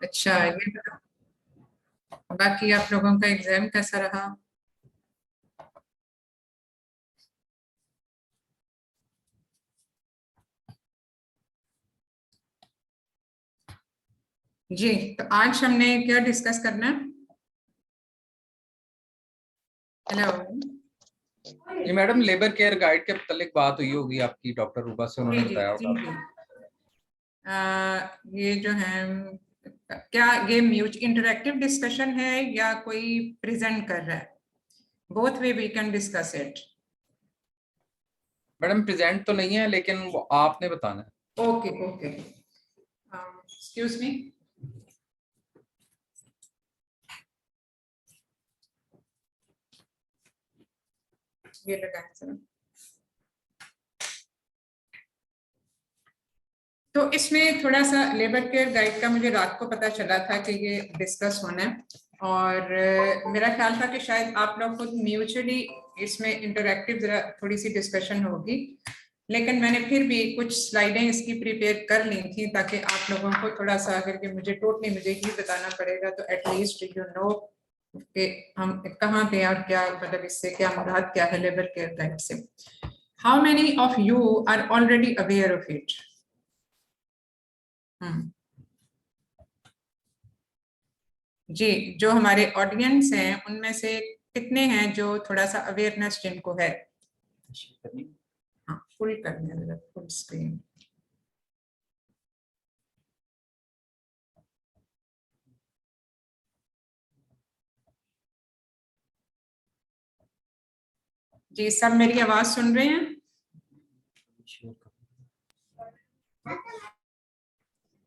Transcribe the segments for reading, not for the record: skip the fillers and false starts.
अच्छा, ये बताओ, बाकी आप लोगों का एग्जाम कैसा रहा? जी, तो आज हमने क्या डिस्कस करना है? हेलो। ये मैडम लेबर केयर गाइड के मतलब बात हुई होगी आपकी डॉक्टर रूबा से, जी उन्होंने जी बताया जी होगा। जी। ये जो है, क्या ये म्यूच इंटरेक्टिव डिस्कशन है या कोई प्रेजेंट कर रहा है? Both way we can discuss it. Madam present तो नहीं है, लेकिन वो आपने बताना है। Okay okay, excuse me. ये लगा है सर। तो इसमें थोड़ा सा लेबर केयर गाइड का मुझे रात को पता चला था कि ये डिस्कस होना है, और मेरा ख्याल था कि शायद आप लोग खुद म्यूचुअली इसमें इंटरैक्टिव जरा थोड़ी सी डिस्कशन होगी, लेकिन मैंने फिर भी कुछ स्लाइडें इसकी प्रिपेयर कर ली थी ताकि आप लोगों को थोड़ा सा, अगर कि मुझे ही बताना पड़ेगा तो एटलीस्ट यू नो कि हम कहाँ पे और क्या, मतलब इससे क्या मुराद क्या है लेबर केयर गाइड से। How many of you are already aware of it? जी, जो हमारे ऑडियंस हैं उनमें से कितने हैं जो थोड़ा सा अवेयरनेस जिनको है? हाँ, फुल करने जरा, फुल स्क्रीन। जी, सब मेरी आवाज सुन रहे हैं?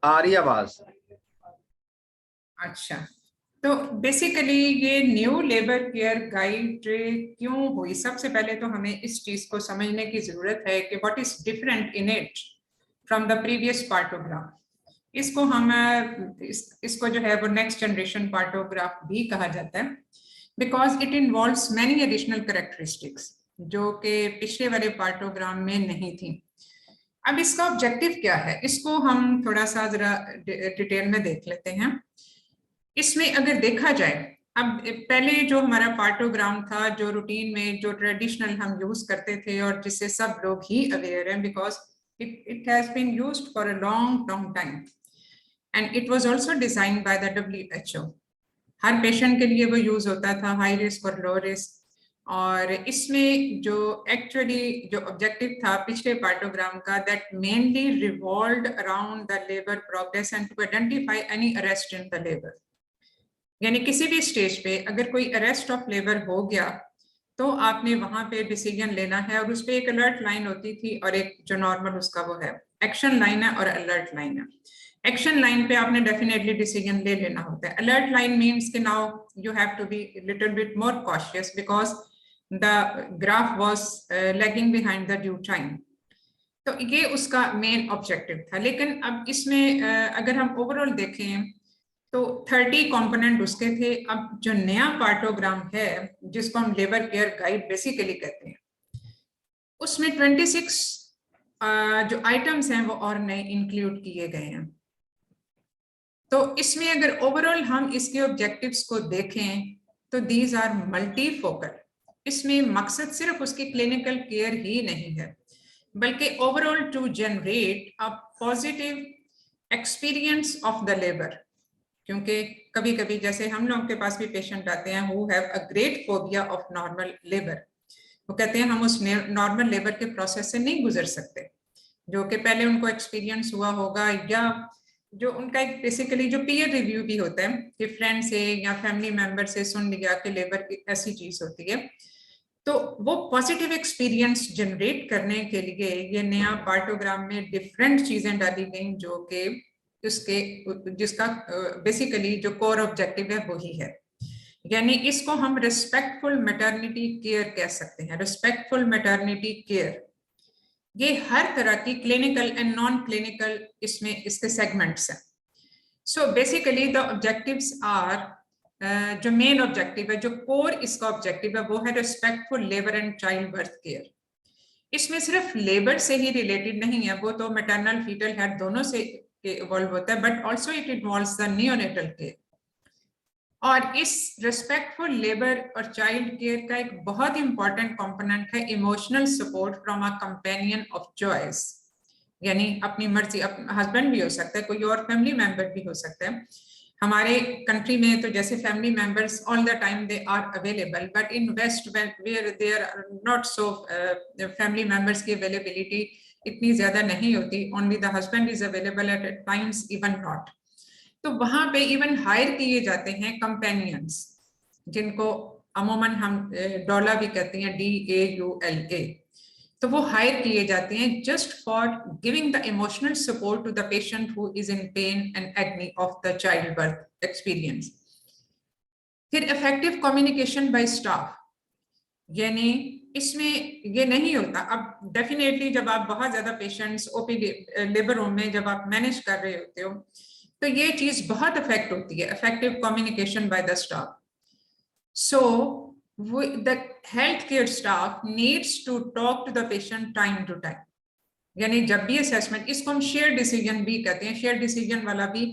आ रही आवाज? अच्छा, तो बेसिकली ये न्यू लेबर केयर गाइड क्यों हुई? सबसे पहले तो हमें इस चीज को समझने की जरूरत है कि what is different in it from the previous partograph. इसको हम इसको जो है वो नेक्स्ट जनरेशन पार्टोग्राफ भी कहा जाता है, because it involves many additional characteristics जो कि पिछले वाले पार्टोग्राम में नहीं थी। अब इसका ऑब्जेक्टिव क्या है, इसको हम थोड़ा सा जरा डिटेल में देख लेते हैं। इसमें अगर देखा जाए, अब पहले जो हमारा पार्टोग्राम था, जो रूटीन में जो ट्रेडिशनल हम यूज करते थे और जिससे सब लोग ही अवेयर हैं, because it has been used for a long long time and it was also designed by the WHO। हर पेशेंट के लिए वो यूज होता था, हाई रिस्क और लो रिस्क। और इसमें जो एक्चुअली जो ऑब्जेक्टिव था पिछले पार्टोग्राम का, that mainly revolved around the labour progress and to identify any arrest in the labour. यानी किसी भी स्टेज पे अगर कोई अरेस्ट ऑफ लेबर हो गया तो आपने वहां पे डिसीजन लेना है, और उस पर एक अलर्ट लाइन होती थी और एक जो नॉर्मल उसका वो है एक्शन लाइन है और अलर्ट लाइन है। एक्शन लाइन पे आपने डेफिनेटली डिसीजन ले लेना होता है। अलर्ट लाइन मीन्स कि now you have to be little bit more cautious because the graph was lagging behind the due time. तो ये उसका मेन ऑब्जेक्टिव था। लेकिन अब इसमें अगर हम ओवरऑल देखें तो 30 कंपोनेंट उसके थे। अब जो नया पार्टोग्राम है जिसको हम लेबर केयर गाइड बेसिकली कहते हैं, उसमें 26 जो आइटम्स हैं वो और नए इंक्लूड किए गए हैं। तो इसमें अगर ओवरऑल हम इसके ऑब्जेक्टिव्स को देखें तो दीज आर मल्टी फोकल। इसमें मकसद सिर्फ उसकी क्लिनिकल केयर ही नहीं है, बल्कि overall to generate a positive experience of the labour. क्योंकि कभी कभी जैसे हम लोगों के पास भी पेशेंट आते हैं who have a great phobia of normal labour. वो कहते हैं हम उस नॉर्मल लेबर के प्रोसेस से नहीं गुजर सकते, जो कि पहले उनको एक्सपीरियंस हुआ होगा, या जो उनका एक बेसिकली जो पीयर रिव्यू भी होता है कि फ्रेंड से या फैमिली मेंबर से सुन लिया कि लेबर की ऐसी चीज होती है। तो वो पॉजिटिव एक्सपीरियंस जनरेट करने के लिए ये नया पार्टोग्राम में डिफरेंट चीजें डाली गई, जो कि उसके जिसका बेसिकली जो कोर ऑब्जेक्टिव है वही है। यानी इसको हम रिस्पेक्टफुल मैटरनिटी केयर कह सकते हैं। रिस्पेक्टफुल मैटरनिटी केयर, ये हर तरह की क्लिनिकल एंड नॉन क्लिनिकल इसमें इसके सेगमेंट्स हैं। So basically the objectives are, जो मेन ऑब्जेक्टिव है, जो कोर इसका ऑब्जेक्टिव है, वो है respectful labour and child birth care. इसमें सिर्फ लेबर से ही रिलेटेड नहीं है, वो तो मैटरनल फीटल हेल्थ दोनों से के इवॉल्व होता है, but also it involves the neonatal care. और इस रिस्पेक्टफुल लेबर और चाइल्ड केयर का एक बहुत इंपॉर्टेंट कंपोनेंट है emotional support from a companion of choice, यानी अपनी मर्जी, हस्बैंड भी हो सकता है, कोई और फैमिली मेंबर भी हो सकता है। हमारे कंट्री में तो जैसे family members all the time they are available, but in west where there are not so family members की अवेलेबिलिटी इतनी ज्यादा नहीं होती, only the husband is available at times even not. तो वहां पे इवन हायर किए जाते हैं कंपेनियंस, जिनको अमूमन हम डॉला भी कहते हैं, DAULA। तो वो हायर किए जाते हैं just for giving the emotional support to the patient who is in pain and agony of the child birth experience. फिर इफेक्टिव कम्युनिकेशन बाय स्टाफ, यानी इसमें ये नहीं होता, अब डेफिनेटली जब आप बहुत ज्यादा पेशेंट्स OP लेबर रूम में जब आप मैनेज कर रहे होते हो तो ये चीज बहुत इफेक्ट होती है, effective communication by the staff. So the health care staff needs to talk to the patient time to time, यानी जब भी असेसमेंट, इसको हम शेयर डिसीजन भी कहते हैं, शेयर डिसीजन वाला भी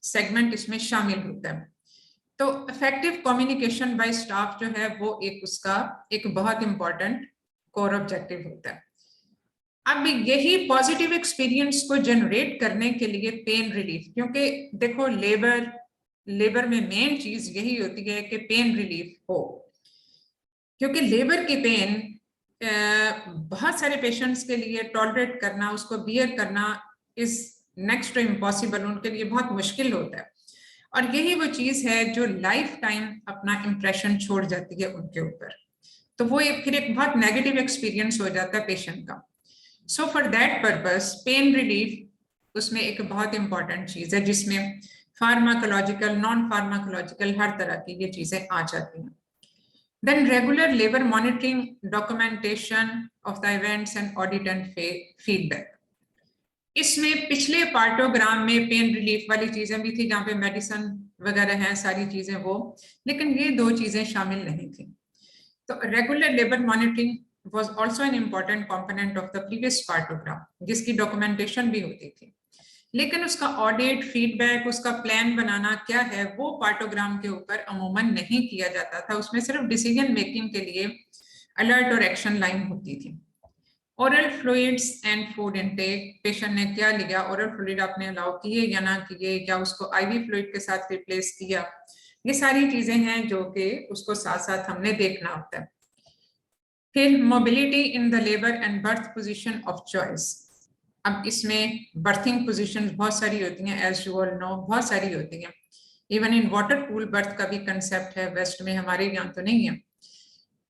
सेगमेंट इसमें शामिल होता है। तो इफेक्टिव कम्युनिकेशन बाय स्टाफ जो है वो एक उसका एक बहुत इंपॉर्टेंट कोर ऑब्जेक्टिव होता है। अब यही पॉजिटिव एक्सपीरियंस को जनरेट करने के लिए पेन रिलीफ, क्योंकि देखो लेबर में मेन चीज यही होती है कि पेन रिलीफ हो, क्योंकि लेबर की पेन बहुत सारे पेशेंट्स के लिए टॉलरेट करना, उसको बियर करना इज नेक्स्ट टू इम्पॉसिबल, उनके लिए बहुत मुश्किल होता है। और यही वो चीज है जो लाइफ टाइम अपना इंप्रेशन छोड़ जाती है उनके ऊपर, तो वो फिर एक बहुत नेगेटिव एक्सपीरियंस हो जाता है पेशेंट का। So for that purpose pain relief उसमें एक बहुत इंपॉर्टेंट चीज है, जिसमें फार्माकोलॉजिकल, नॉन फार्माकोलॉजिकल हर तरह की ये चीजें आ जाती हैं। Then regular labour monitoring, documentation of the events and audit and feedback. इसमें पिछले पार्टोग्राम में पेन रिलीफ वाली चीजें भी थी, जहाँ पे मेडिसिन वगैरह हैं सारी चीजें वो, लेकिन ये दो चीजें शामिल नहीं थी। तो regular labour monitoring was also an important component of the previous partogram, जिसकी डॉक्यूमेंटेशन भी होती थी, लेकिन उसका ऑडिट, फीडबैक, उसका प्लान बनाना क्या है वो पार्टोग्राम के ऊपर अमूमन नहीं किया जाता था। उसमें सिर्फ डिसीजन मेकिंग के लिए अलर्ट और एक्शन लाइन होती थी। Oral fluids and food intake, patient ने क्या लिया, ओरल फ्लूइड आपने अलाउ किए या ना किए, या उसको IV फ्लूइड के साथ रिप्लेस किया, ये सारी चीजें हैं जो कि उसको साथ साथ हमने देखना होता है। फिर mobility in the labour and birth position of choice. अब इसमें बर्थिंग पोजीशंस बहुत सारी होती हैं, एज यू ऑल नो, बहुत सारी होती हैं। Even in water pool birth का भी कंसेप्ट है, वेस्ट में, हमारे यहाँ तो नहीं है।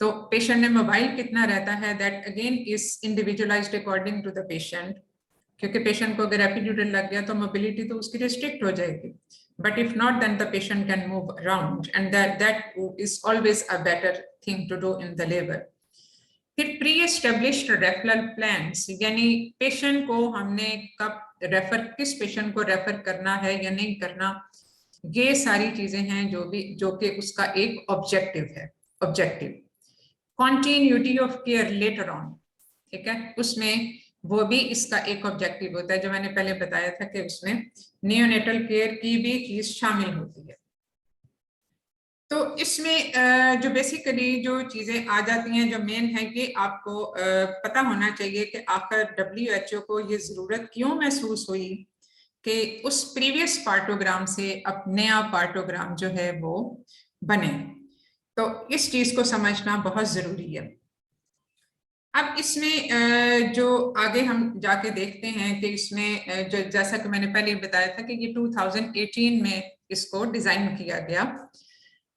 तो पेशेंट ने मोबाइल कितना रहता है, that again is individualised according to the patient, क्योंकि पेशेंट को अगर एपिड्यूरल लग गया तो मोबिलिटी तो उसकी रिस्ट्रिक्ट हो जाएगी, but if not then the patient can move around, and that is always a better thing to do in the labour. फिर प्री एस्टेब्लिश्ड रेफरल प्लान्स, यानी पेशेंट को हमने कब रेफर, किस पेशेंट को रेफर करना है या नहीं करना, ये सारी चीजें हैं जो कि उसका एक ऑब्जेक्टिव है। Objective continuity of care later on, ठीक है, उसमें वो भी इसका एक ऑब्जेक्टिव होता है, जो मैंने पहले बताया था कि उसमें नियोनेटल केयर की भी चीज शामिल होती है। तो इसमें जो बेसिकली जो चीजें आ जाती हैं, जो मेन है कि आपको पता होना चाहिए कि आखिर WHO को ये जरूरत क्यों महसूस हुई कि उस प्रीवियस पार्टोग्राम से अब नया पार्टोग्राम जो है वो बने। तो इस चीज को समझना बहुत जरूरी है। अब इसमें जो आगे हम जाके देखते हैं कि इसमें जो जैसा कि मैंने पहले बताया था कि ये 2018 में इसको डिजाइन किया गया,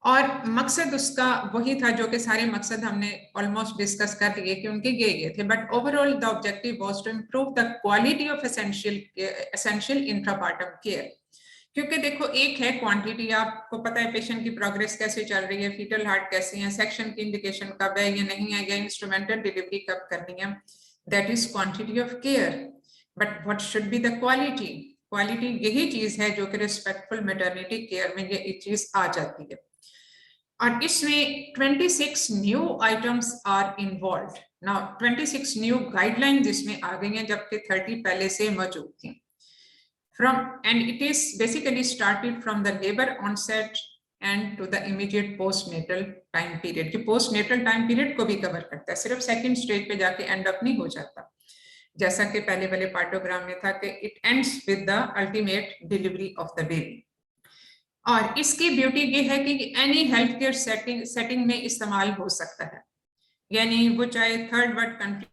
और मकसद उसका वही था जो कि सारे मकसद हमने ऑलमोस्ट डिस्कस कर लिए कि उनके ये थे, but overall the objective was to improve the quality of essential intrapartum care. क्योंकि देखो, एक है क्वांटिटी, आपको पता है पेशेंट की प्रोग्रेस कैसे चल रही है, फीटल हार्ट कैसे है, सेक्शन की इंडिकेशन कब है या नहीं है, या इंस्ट्रूमेंटल डिलीवरी कब करनी है, that is quantity of care. But what should be the quality? Quality यही चीज है जो कि रिस्पेक्टफुल मैटरनिटी केयर में ये चीज आ जाती है। और इसमें 26 new items are involve. Now 26 new guidelines इसमें आ गई हैं, जबकि 30 पहले से मौजूद थी। and it is basically started from the labor onset and to the immediate postnatal time period. कि postnatal time period को भी कवर करता है, सिर्फ सेकंड स्टेज पे जाके एंड अप नहीं हो जाता, जैसा कि पहले वाले पार्टोग्राम में था कि it ends with the ultimate delivery of the baby. और इसकी ब्यूटी ये है कि एनी हेल्थ केयर सेटिंग में इस्तेमाल हो सकता है, यानी वो चाहे थर्ड वर्ल्ड कंट्री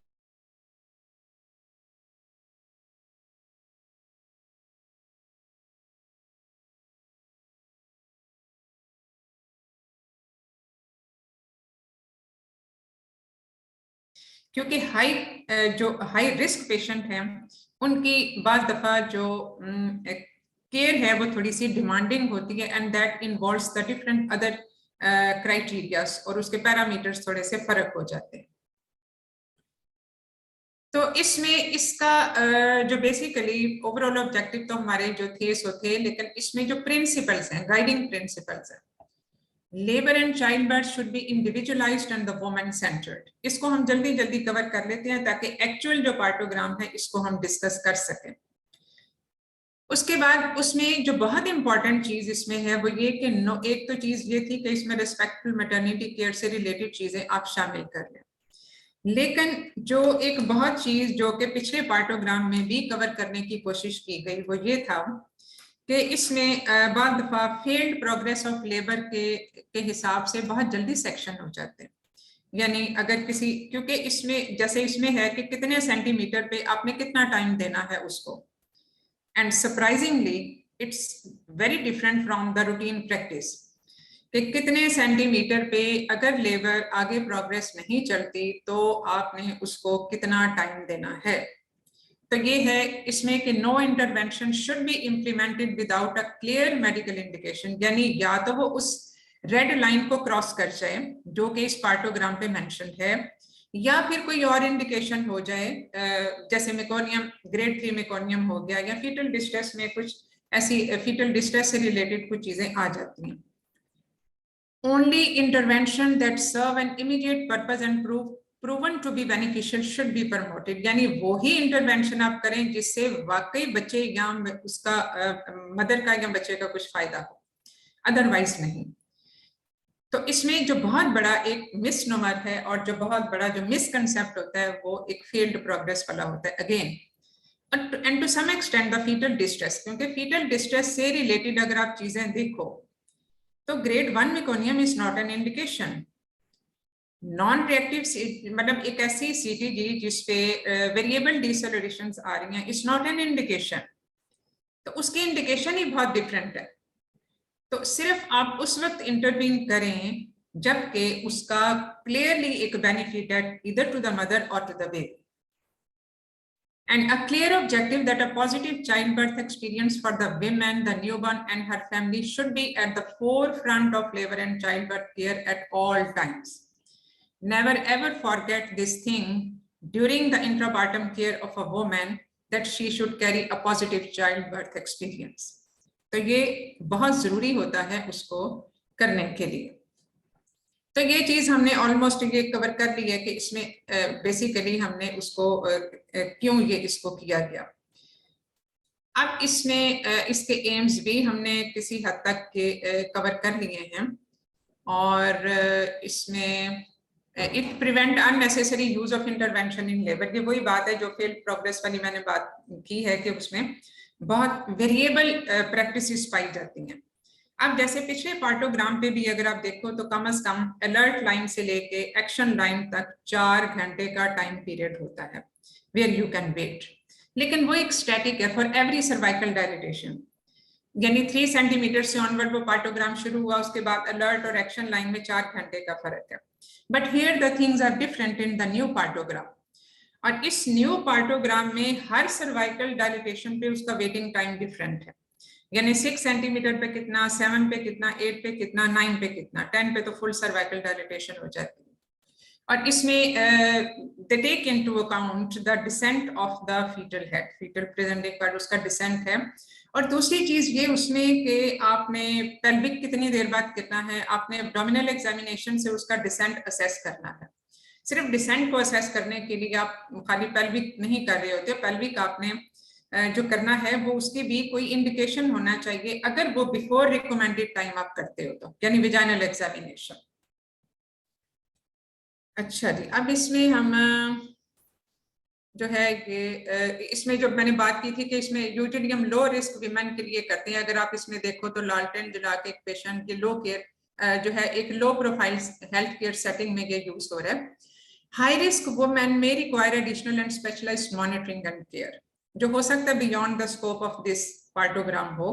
क्योंकि जो हाई रिस्क पेशेंट हैं उनकी बाज़ दफ़ा जो केयर है वो थोड़ी सी डिमांडिंग होती है and that involves the different other criterias और उसके पैरामीटर्स थोड़े से फर्क हो जाते हैं। तो इसमें इसका जो बेसिकली ओवरऑल ऑब्जेक्टिव तो हमारे जो थे सो थे, लेकिन इसमें जो प्रिंसिपल्स हैं, गाइडिंग प्रिंसिपल्स हैं, labour and child birth should be individualised and the woman centred. इसको हम जल्दी जल्दी कवर कर लेते हैं ताकि एक्चुअल जो पार्टोग्राम है इसको हम डिस्कस कर सकें। उसके बाद उसमें जो बहुत इंपॉर्टेंट चीज इसमें है वो ये कि एक तो चीज ये थी कि इसमें रिस्पेक्टफुल मैटरनिटी केयर से रिलेटेड चीजें आप शामिल कर लें, लेकिन जो एक बहुत चीज जो कि पिछले पार्टोग्राम में भी कवर करने की कोशिश की गई वो ये था कि इसमें बाद दफा फेल्ड प्रोग्रेस ऑफ लेबर के हिसाब से बहुत जल्दी सेक्शन हो जाते हैं, यानी अगर किसी, क्योंकि इसमें जैसे इसमें है कि कितने सेंटीमीटर पे आपने कितना टाइम देना है उसको, and surprisingly it's very different from the routine practice कि कितने सेंटीमीटर पे अगर लेबर आगे प्रोग्रेस नहीं चलती तो आपने उसको कितना टाइम देना है। तो ये है इसमें कि no intervention should be implemented without a clear medical indication, यानी या तो वो उस रेड लाइन को क्रॉस कर जाए जो कि इस पार्टोग्राम पे मेंशन है, या फिर कोई और इंडिकेशन हो जाए, जैसे मेकोनियम ग्रेड 3 मेकोनियम हो गया, या फीटल डिस्ट्रेस में कुछ ऐसी फीटल डिस्ट्रेस से रिलेटेड कुछ चीजें आ जाती हैं। Only intervention that serve an immediate purpose and proven to be beneficial should be promoted, यानी वो ही इंटरवेंशन आप करें जिससे वाकई बच्चे या उसका मदर का या बच्चे का कुछ फायदा हो, अदरवाइज नहीं। तो इसमें जो बहुत बड़ा एक मिसनोमर है और जो बहुत बड़ा जो मिसकंसेप्ट होता है वो एक फील्ड प्रोग्रेस वाला होता है again, and to some extent the fetal distress, क्योंकि फीटल डिस्ट्रेस से रिलेटेड अगर आप चीजें देखो तो grade 1 meconium is not an indication. Non reactive मतलब एक ऐसी सीटीजी जिसपे वेरिएबल डिसेलरेशंस आ रही हैं, इट्स नॉट एन इंडिकेशन, तो उसकी इंडिकेशन ही बहुत डिफरेंट है। तो सिर्फ आप उस वक्त इंटरवीन करें जबकि उसका क्लियरली एक बेनिफिट है इधर टू द मदर और to the baby, and a clear objective that a positive childbirth experience for the woman, the newborn and her family should be at the forefront of labor and childbirth care at all times. Never ever forget this thing during the intrapartum care of a woman, that she should carry a positive childbirth experience. तो ये बहुत जरूरी होता है उसको करने के लिए। तो ये चीज हमने ऑलमोस्ट ये कवर कर ली है कि इसमें बेसिकली हमने उसको क्यों ये इसको किया गया। अब इसमें इसके एम्स भी हमने किसी हद तक के कवर कर लिए हैं, और इसमें it prevent unnecessary use of intervention in labour, ये वही बात है जो फील्ड प्रोग्रेस वाली मैंने बात की है कि उसमें बहुत वेरिएबल प्रैक्टिसेस पाई जाती हैं। अब जैसे पिछले पार्टोग्राम पे भी अगर आप देखो तो कम से कम अलर्ट लाइन से लेके एक्शन लाइन तक 4 घंटे का टाइम पीरियड होता है वेयर यू कैन वेट, लेकिन वो एक स्टैटिक है फॉर एवरी सर्वाइकल डायलिटेशन, यानी 3 सेंटीमीटर से ऑनवर्ड वो पार्टोग्राम शुरू हुआ, उसके बाद अलर्ट और एक्शन लाइन में 4 घंटे का फर्क है। But here the things are different in the new partograph, और इस न्यू पार्टोग्राम में हर सर्वाइकल डायलिटेशन पे उसका वेटिंग टाइम डिफरेंट है, यानी 6 सेंटीमीटर पे कितना, 7 पे कितना, 8 पे कितना, 9 पे कितना, 10 पे तो फुल सर्वाइकल डायलिटेशन हो जाती है। और इसमें they take into account the descent of the fetal head, fetal presenting पर उसका डिसेंट है। और दूसरी चीज ये उसमें कि आपने पेल्विक कितनी देर बाद कितना है, आपने एब्डोमिनल एग्जामिनेशन से उसका डिसेंट असेस करना है। सिर्फ डिसेंट को असेस करने के लिए आप खाली पेल्विक नहीं कर रहे होते, पेल्विक आपने जो करना है वो उसकी भी कोई इंडिकेशन होना चाहिए, अगर वो बिफोर रिकमेंडेड टाइम आप करते हो तो, यानी विजाइनल एग्जामिनेशन। अच्छा जी, अब इसमें हम जो है ये इसमें जो मैंने बात की थी कि इसमें यूजुअली हम लो रिस्क विमेन के लिए करते हैं। अगर आप इसमें देखो तो लालटेन जला के एक पेशेंट के लो केयर जो है एक low profile health care setting में ये यूज हो रहा है। High risk women may require additional and specialised monitoring and care, जो हो सकता है beyond the scope of this partograph हो,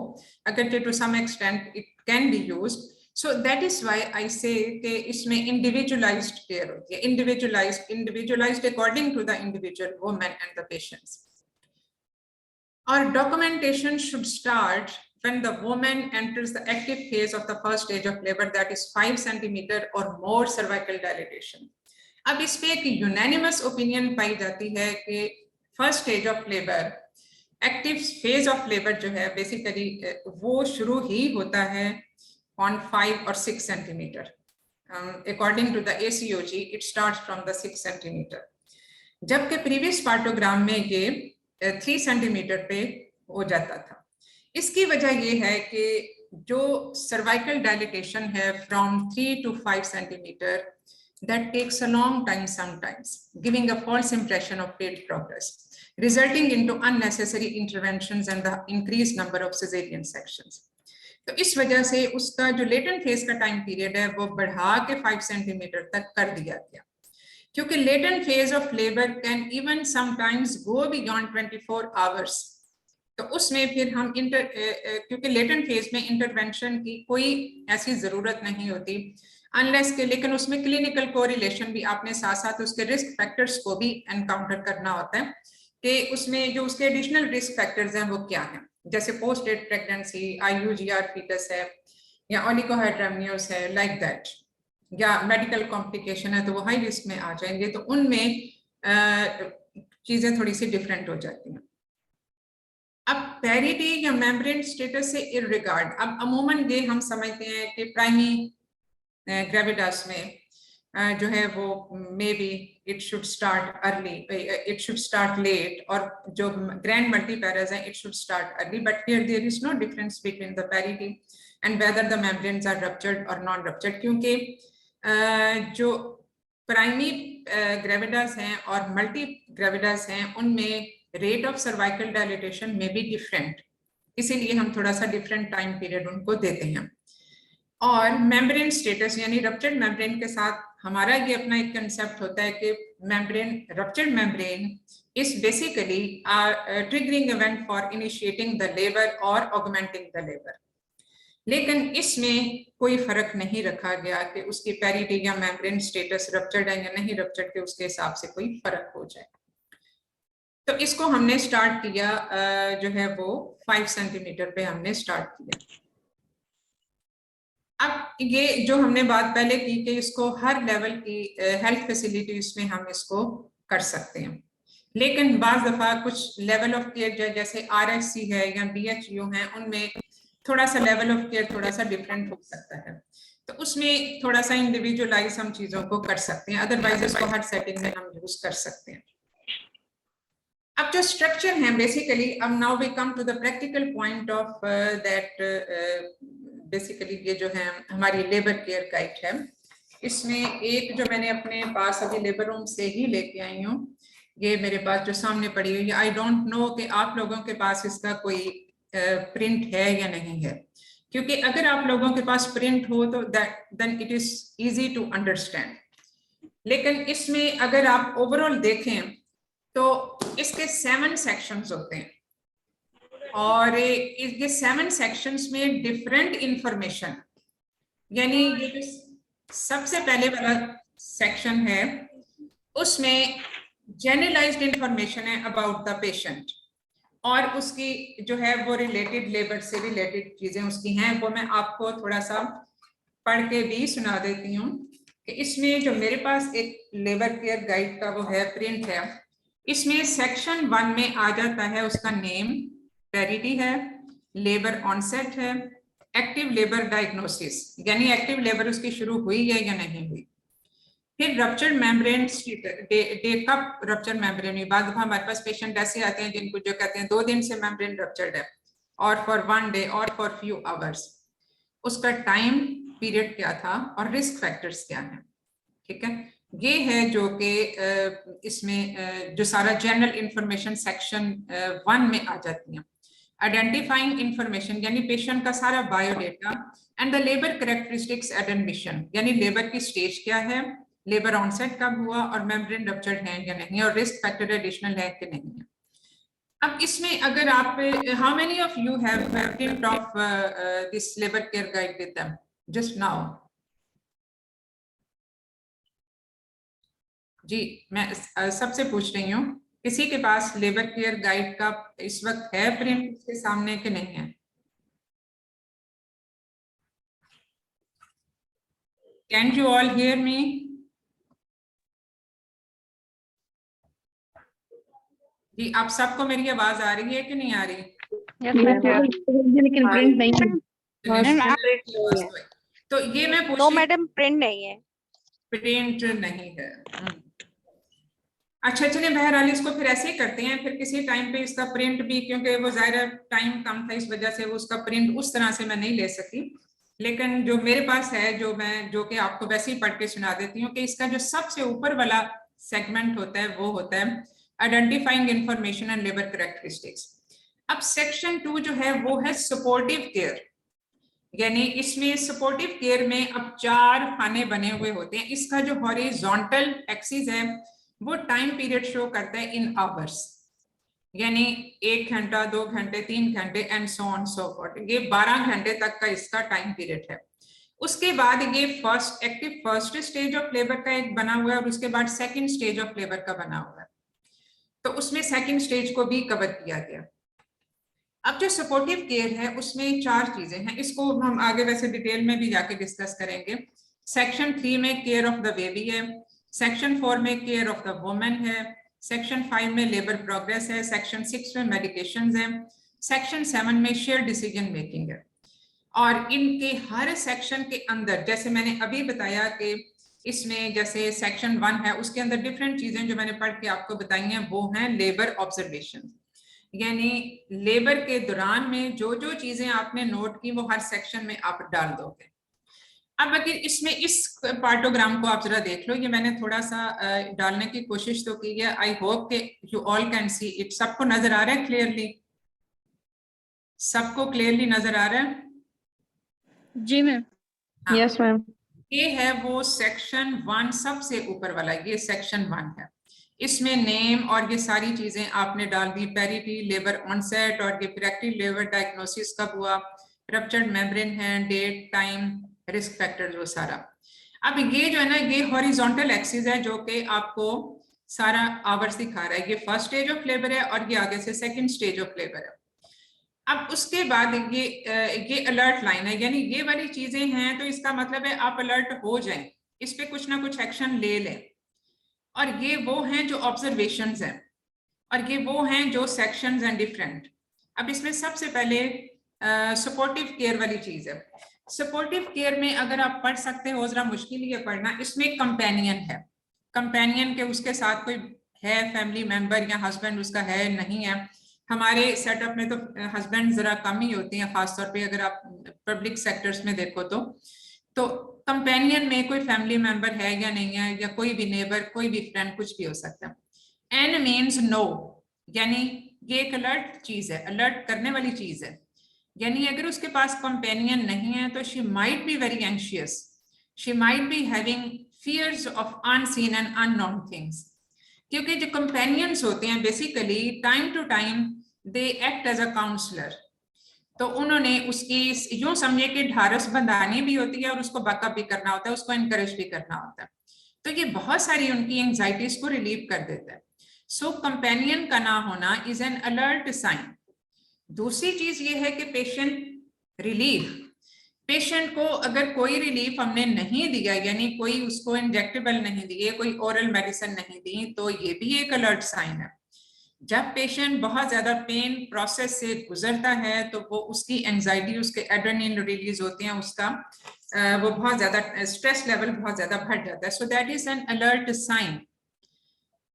अगर to some extent it can be used. So that is why I say कि इसमें individualized care होती है, individualized according to the individual woman and the patients. Our documentation should start when the woman enters the active phase of the first stage of labor, that is 5 centimeter or more cervical dilatation. अब इस पे एक unanimous opinion पाई जाती है कि first stage of labour, active phase of labour जो है basically वो शुरू ही होता है on 5 or 6 centimeter. According to the ACOG, it starts from the 6 centimeter. जबकि प्रीवियस पार्टोग्राम में ये 3 सेंटीमीटर पे हो जाता था। इसकी वजह ये है कि जो सर्वाइकल डायलिटेशन है from 3 to 5 centimeter, that takes a long time sometimes, giving a false impression of paid progress, resulting into unnecessary interventions and the increased number of cesarean sections. तो इस वजह से उसका जो लेटेंट फेज का time period है वो बढ़ा के 5 सेंटीमीटर तक कर दिया गया, क्योंकि latent phase of labour can even sometimes go beyond 24 hours. तो उसमें फिर हम क्योंकि लेटेंट फेज में इंटरवेंशन की कोई ऐसी जरूरत नहीं होती अनलेस के, लेकिन उसमें क्लिनिकल कोरिलेशन भी आपने साथ साथ उसके रिस्क फैक्टर्स को भी एनकाउंटर करना होता है कि उसमें जो उसके एडिशनल रिस्क फैक्टर्स हैं वो क्या हैं, जैसे post date pregnancy, IUGR fetus है या ओलिगोहाइड्रामियोस है, लाइक दैट, या मेडिकल कॉम्प्लिकेशन है तो वो हाई रिस्क में आ जाएंगे, तो उनमें चीजें थोड़ी सी डिफरेंट हो जाती हैं। अब पैरिटी या मेम्ब्रेन स्टेटस से इररिगार्ड, अब अमूमन ये हम समझते हैं कि प्राइमी ग्रेविडास में जो है वो maybe it should start early, it should start late, और जो ग्रैंड मल्टीपैरास हैं it should start early, but here there is no difference between the parity and whether the membranes are ruptured और non ruptured, क्योंकि जो primi ग्रेविडास हैं और multi ग्रेविडास हैं उनमें रेट ऑफ सर्वाइकल डायलिटेशन में भी डिफरेंट, इसीलिए हम थोड़ा सा डिफरेंट टाइम पीरियड उनको देते हैं। और मेम्ब्रेन स्टेटस यानी रप्चर्ड मेम्ब्रेन के साथ हमारा ये अपना एक कंसेप्ट होता है कि membrane, ruptured membrane is basically triggering event for initiating the labour और ऑगमेंटिंग द लेबर, लेकिन इसमें कोई फर्क नहीं रखा गया कि उसकी पैरिटी या मेम्ब्रेन स्टेटस रप्चर्ड है या नहीं रप्चर्ड के उसके हिसाब से कोई फर्क हो जाए। तो इसको हमने स्टार्ट किया जो है वो 5 सेंटीमीटर पे हमने स्टार्ट किया। अब ये जो हमने बात पहले की कि इसको हर लेवल की हेल्थ फैसिलिटीज में हम इसको कर सकते हैं, लेकिन बाज दफा कुछ लेवल ऑफ केयर जैसे RSC है या BHU है उनमें थोड़ा सा लेवल ऑफ केयर थोड़ा सा डिफरेंट हो सकता है, तो उसमें थोड़ा सा इंडिविजुअलाइज हम चीजों को कर सकते हैं, अदरवाइज इसको हर सेटिंग में हम यूज कर सकते हैं। अब जो स्ट्रक्चर है बेसिकली, अब now we come to the practical point of that, basically ये जो है हमारी लेबर केयर गाइड है, इसमें एक जो मैंने अपने पास अभी लेबर रूम से ही लेके आई हूँ, ये मेरे पास जो सामने पड़ी हुई है, आई डोंट नो कि आप लोगों के पास इसका कोई प्रिंट है या नहीं है, क्योंकि अगर आप लोगों के पास प्रिंट हो तो then it is easy to understand, लेकिन इसमें अगर आप ओवरऑल देखें तो इसके 7 सेक्शंस होते हैं और ये 7 सेक्शंस में डिफरेंट इंफॉर्मेशन, यानी ये जो सबसे पहले वाला सेक्शन है उसमें जनरलाइज्ड इंफॉर्मेशन है अबाउट द पेशेंट और उसकी जो है वो रिलेटेड लेबर से रिलेटेड चीजें उसकी हैं, वो मैं आपको थोड़ा सा पढ़ के भी सुना देती हूँ कि इसमें जो मेरे पास एक लेबर केयर गाइड का वो है प्रिंट है, इसमें सेक्शन 1 में आ जाता है उसका नेम, पैरिटी है, लेबर ऑनसेट है, एक्टिव लेबर डायग्नोसिस यानी एक्टिव लेबर उसकी शुरू हुई है या नहीं हुई, फिर रप्चर्ड मेम्ब्रेन डे कब रप्चर्ड मेम्ब्रेन हुई? बाद हमारे पास पेशेंट ऐसे आते हैं जिनको जो कहते हैं 2 दिन से मेम्ब्रेन रप्चर्ड है, और फॉर 1 डे और फॉर फ्यू आवर्स। उसका टाइम पीरियड क्या था और रिस्क फैक्टर्स क्या है, ठीक है। ये है जो कि इसमें जो सारा जनरल इंफॉर्मेशन सेक्शन 1 में आ जाती है। आइडेंटिफाइंग इंफॉर्मेशन यानी पेशेंट का सारा biodata, and the labour characteristics at admission यानी लेबर की स्टेज क्या है, लेबर ऑनसेट कब हुआ, और मेम्ब्रेन रप्चर्ड है या नहीं, और रिस्क फैक्टर एडिशनल है कि नहीं है। अब इसमें अगर आप, how many of you have print of this labour care guide with them just now? जी, मैं सबसे पूछ रही हूँ, किसी के पास लेबर केयर गाइड का इस वक्त है प्रिंट उसके सामने कि नहीं है? Can you all hear me? जी, आप सबको मेरी आवाज आ रही है कि नहीं आ रही? लेकिन प्रिंट नहीं है। तो ये मैं पूछ नो रही, मैडम प्रिंट नहीं है। प्रिंट नहीं है। अच्छा चलिए, बहरहाल इसको फिर ऐसे ही करते हैं, फिर किसी टाइम पे इसका प्रिंट भी, क्योंकि वो ज़ाहिर टाइम कम था इस वजह से वो उसका प्रिंट उस तरह से मैं नहीं ले सकी, लेकिन जो मेरे पास है जो कि आपको वैसे ही पढ़ के सुना देती हूँ कि इसका जो सबसे ऊपर वाला सेगमेंट होता है वो होता है identifying information and labour characteristics. अब सेक्शन 2 जो है वो है सपोर्टिव केयर, यानी इसमें सपोर्टिव केयर में अब 4 खाने बने हुए होते हैं। इसका जो हॉरिजॉन्टल एक्सिस है वो टाइम पीरियड शो करता है इन आवर्स, यानी 1 घंटा, 2 घंटे, 3 घंटे and so on so forth. ये 12 घंटे तक का इसका टाइम पीरियड है। उसके बाद ये फर्स्ट स्टेज ऑफ लेबर का एक बना हुआ है, और उसके बाद सेकंड स्टेज ऑफ लेबर का बना हुआ है। तो उसमें सेकंड स्टेज को भी कवर किया गया। अब जो सपोर्टिव केयर है उसमें 4 चीजें हैं, इसको हम आगे वैसे डिटेल में भी जाके डिस्कस करेंगे। सेक्शन 3 में केयर ऑफ द बेबी है, सेक्शन 4 में केयर ऑफ द वुमेन है, सेक्शन 5 में लेबर प्रोग्रेस है, सेक्शन 6 में मेडिकेशंस है, सेक्शन 7 में शेयर डिसीजन मेकिंग है। और इनके हर सेक्शन के अंदर, जैसे मैंने अभी बताया कि इसमें जैसे सेक्शन 1 है उसके अंदर डिफरेंट चीजें जो मैंने पढ़ के आपको बताई हैं वो हैं लेबर ऑब्जर्वेशन, यानी लेबर के दौरान में जो जो चीजें आपने नोट की वो हर सेक्शन में आप डाल दोगे। अब अगर इसमें इस पार्टोग्राम को आप जरा देख लो, ये मैंने थोड़ा सा डालने की कोशिश तो की है। आई होप कि you all can see it. सबको नजर आ रहा है क्लियरली? सबको क्लियरली नजर आ रहा है? जी मैम। Yes ma'am. ये है वो सेक्शन 1 सबसे ऊपर वाला, ये सेक्शन 1 है। इसमें नेम और ये सारी चीजें आपने डाल दी, पेरिटी, लेबर ऑनसेट, और ये प्रैक्टिकल लेबर डायग्नोसिस कब हुआ, रप्चर्ड मेम्ब्रेन है, डेट, टाइम, रिस्क फैक्टर्स, वो सारा। अब ये जो है ना, ये हॉरिजॉन्टल एक्सिस है जो कि आपको सारा आवर्स दिखा रहा है। ये फर्स्ट स्टेज ऑफ लेबर है और ये आगे से सेकंड स्टेज ऑफ लेबर है। अब उसके बाद ये अलर्ट लाइन है, यानी ये वाली चीजें हैं तो इसका मतलब है आप अलर्ट हो जाएं, इस पे कुछ ना कुछ एक्शन ले लें। और ये वो हैं जो ऑब्जर्वेशंस हैं, और ये वो हैं जो सेक्शंस हैं डिफरेंट। अब इसमें सबसे पहले सपोर्टिव केयर वाली चीज है। सपोर्टिव केयर में अगर आप पढ़ सकते हो, जरा मुश्किल ही है पढ़ना, इसमें कंपेनियन है। कंपेनियन के उसके साथ कोई है फैमिली मेंबर या हस्बैंड उसका है नहीं है। हमारे सेटअप में तो हस्बैंड जरा कम ही होती हैं, खासतौर पे अगर आप पब्लिक सेक्टर्स में देखो तो कंपेनियन में कोई फैमिली मेंबर है या नहीं है, या कोई भी नेबर, कोई भी फ्रेंड, कुछ भी हो सकता है। एन मीन्स नो, यानी ये एक अलर्ट चीज है, अलर्ट करने वाली चीज है। यानी अगर उसके पास कंपेनियन नहीं है तो she might be very anxious, she might be having fears of unseen and unknown things. क्योंकि जो कंपेनियंस होते हैं basically time to time they act as a counsellor, तो उन्होंने उसकी यूं समझे कि ढारस बंधानी भी होती है और उसको बैकअप भी करना होता है, उसको इनकरेज भी करना होता है। तो ये बहुत सारी उनकी एंजाइटीज को रिलीव कर देता है। सो कंपेनियन का ना होना इज एन अलर्ट साइन। दूसरी चीज ये है कि पेशेंट रिलीफ, पेशेंट को अगर कोई रिलीफ हमने नहीं दिया, यानी कोई उसको इंजेक्टेबल नहीं दिए, कोई ओरल मेडिसिन नहीं दी, तो ये भी एक अलर्ट साइन है। जब पेशेंट बहुत ज्यादा पेन प्रोसेस से गुजरता है तो वो उसकी एंजाइटी, उसके एड्रेनलिन रिलीज होते हैं, उसका वो बहुत ज्यादा स्ट्रेस लेवल बहुत ज्यादा बढ़ जाता है। So that is an alert sign.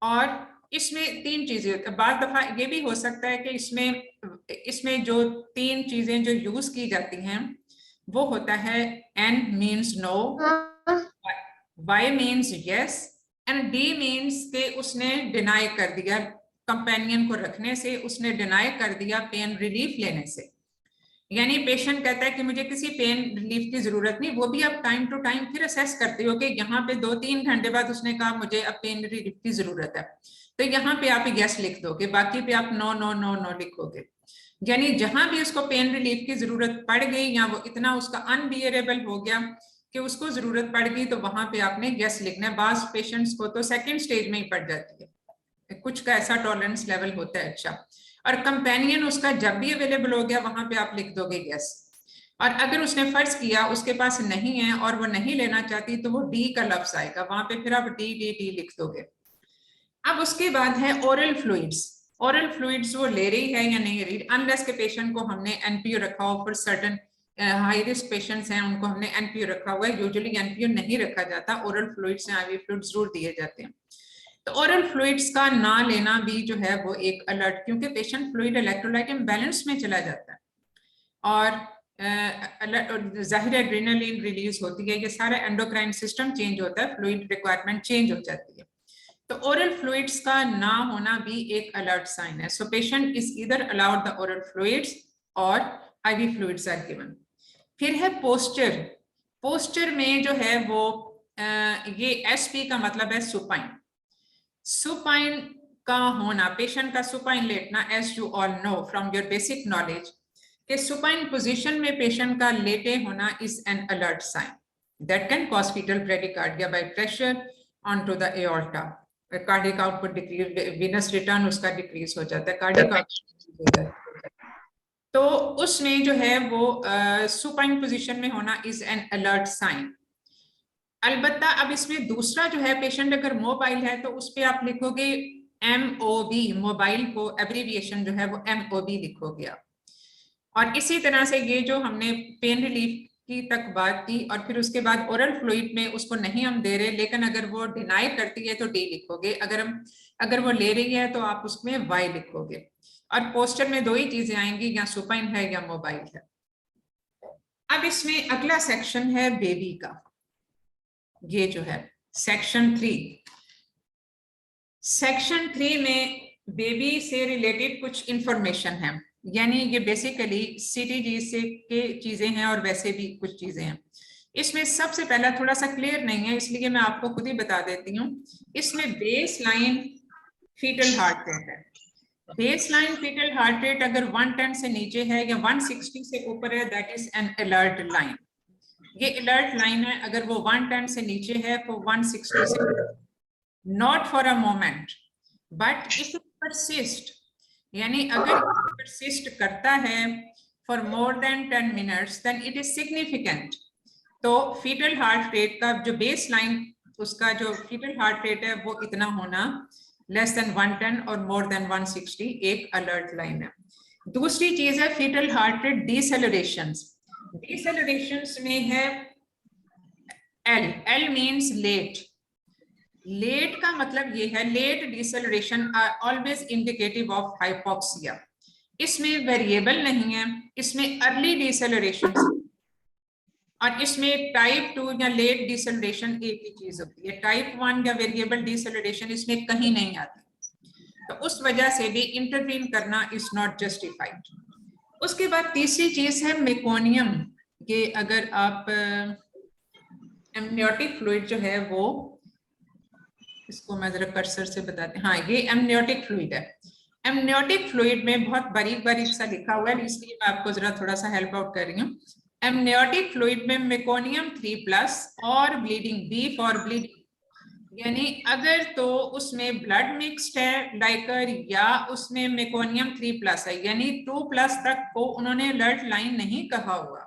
और इसमें तीन चीजें होती है। बाद दफा ये भी हो सकता है कि इसमें जो तीन चीजें जो यूज की जाती हैं वो होता है N means no, Y means yes and D means के उसने डिनाई कर दिया, कंपेनियन को रखने से उसने डिनाई कर दिया पेन रिलीफ लेने से। यानी पेशेंट कहता है कि मुझे किसी पेन रिलीफ की जरूरत नहीं, वो भी आप टाइम टू टाइम फिर असेस करते हो कि यहाँ पे 2-3 घंटे बाद उसने कहा मुझे अब पेन रिलीफ की जरूरत है, तो यहाँ पे आप यस लिख दोगे, बाकी पे आप नो नो नो नो लिखोगे। यानी जहां भी उसको पेन रिलीफ की जरूरत पड़ गई या वो इतना उसका अनबियरेबल हो गया कि उसको जरूरत पड़ गई, तो वहां पे आपने यस लिखना है। बास पेशेंट्स को तो सेकेंड स्टेज में ही पड़ जाती है, कुछ का ऐसा टॉलरेंस लेवल होता है। अच्छा, और कंपेनियन उसका जब भी अवेलेबल हो गया वहां पे आप लिख दोगे यस। और अगर उसने फर्ज किया उसके पास नहीं है और वो नहीं लेना चाहती तो वो डी का लफ्ज आएगा, वहां पे फिर आप डी डी डी लिख दोगे। अब उसके बाद है ओरल फ्लूइड्स। ओरल फ्लूइड्स वो ले रही है या नहीं रही, अनलेस के पेशेंट को हमने एनपीओ रखा हो, for certain high risk patients हैं उनको हमने एनपीओ रखा हुआ है। यूजुअली एनपीओ नहीं रखा जाता, ओरल फ्लूइड्स या आईवी फ्लूइड्स जरूर दिए जाते हैं। तो ओरल फ्लूइड्स का ना लेना भी जो है वो एक अलर्ट, क्योंकि पेशेंट फ्लूइड इलेक्ट्रोलाइट इम्बैलेंस में चला जाता है और जाहिर एड्रेनलिन रिलीज होती है, ये सारा एंडोक्राइन सिस्टम चेंज होता है, फ्लूइड रिक्वायरमेंट चेंज हो जाती है। तो ओरल फ्लूइड्स का ना होना भी एक अलर्ट साइन है। So patient is either allowed the oral fluids और आईवी फ्लूइड्स आर गिवन। फिर है पोस्चर। पोस्चर में जो है वो ये एसपी का मतलब है सुपाइन। सुपाइन का होना, पेशेंट का सुपाइन लेटना, as you all know from your basic knowledge कि सुपाइन पोजीशन में पेशेंट का लेटे होना is an alert sign that can cause fetal bradycardia by pressure onto the aorta. Cardiac output decrease, venous return उसका decrease हो जाता है, cardiac output. तो उसमें जो है वो सुपाइन पोजीशन में होना इज एन अलर्ट साइन। अलबत्ता अब इसमें दूसरा जो है, पेशेंट अगर मोबाइल है तो उस पर आप लिखोगे MOB, मोबाइल को एब्रीविएशन जो है वो MOB लिखोगे आप। और इसी तरह से ये जो हमने पेन रिलीफ की तक बात की और फिर उसके बाद ओरल फ्लूइड में उसको नहीं हम दे रहे, लेकिन अगर वो डिनाई करती है तो D लिखोगे, अगर वो ले रही है तो आप उसमें Y लिखोगे। और पोस्टर में दो ही चीजें आएंगी, या सुपाइन है या मोबाइल है। अब इसमें अगला सेक्शन है बेबी का, ये जो है सेक्शन 3। सेक्शन 3 में बेबी से रिलेटेड कुछ इंफॉर्मेशन है, यानी ये बेसिकली CTG से के चीजें हैं और वैसे भी कुछ चीजें हैं। इसमें सबसे पहला थोड़ा सा क्लियर नहीं है, इसलिए मैं आपको खुद ही बता देती हूँ। इसमें base line foetal heart rate है। Base line foetal heart rate अगर 110 से नीचे है या 160 से ऊपर है, that is an alert line. ये अलर्ट लाइन है, अगर वो 110 से नीचे है तो 160 से, not for a moment but if it persist, यानी अगर परसिस्ट करता है for more than 10 minutes then it is significant. तो फीटल हार्ट रेट का जो बेस लाइन, उसका जो फीटल हार्ट रेट है वो इतना होना, लेस देन 110 और मोर देन 160, एक अलर्ट लाइन है। दूसरी चीज है फीटल हार्ट रेट डिसेलरेशंस। डिसेलरेशंस में है L मीन्स लेट। लेट का मतलब ये है, late deceleration are always indicative of hypoxia. इसमें वेरिएबल नहीं है, इसमें अर्ली डिसेलरेशन और इसमें टाइप 2 या लेट डिसेलरेशन एक ही चीज होती है। टाइप 1 या वेरिएबल डिसेलरेशन इसमें कहीं नहीं आती, तो उस वजह से भी इंटरवीन करना इज नॉट जस्टिफाइड। उसके बाद तीसरी चीज है मेकोनियम। ये अगर आप एमनियोटिक फ्लूइड जो है वो, इसको मैं जरा कर्सर से बताते हैं, हाँ ये एमनियोटिक फ्लूइड है। एमनियोटिक फ्लूइड में बहुत बारीक बारीक सा लिखा हुआ है, इसलिए मैं आपको जरा थोड़ा सा हेल्प आउट कर रही हूँ। एमनियोटिक फ्लूइड में मेकोनियम 3+ और ब्लीडिंग, B फॉर ब्लीडिंग, यानी अगर तो उसमें ब्लड मिक्स्ड है लाइकर या उसमें मेकोनियम 3+ है, यानी 2+ तक को उन्होंने अलर्ट लाइन नहीं कहा हुआ,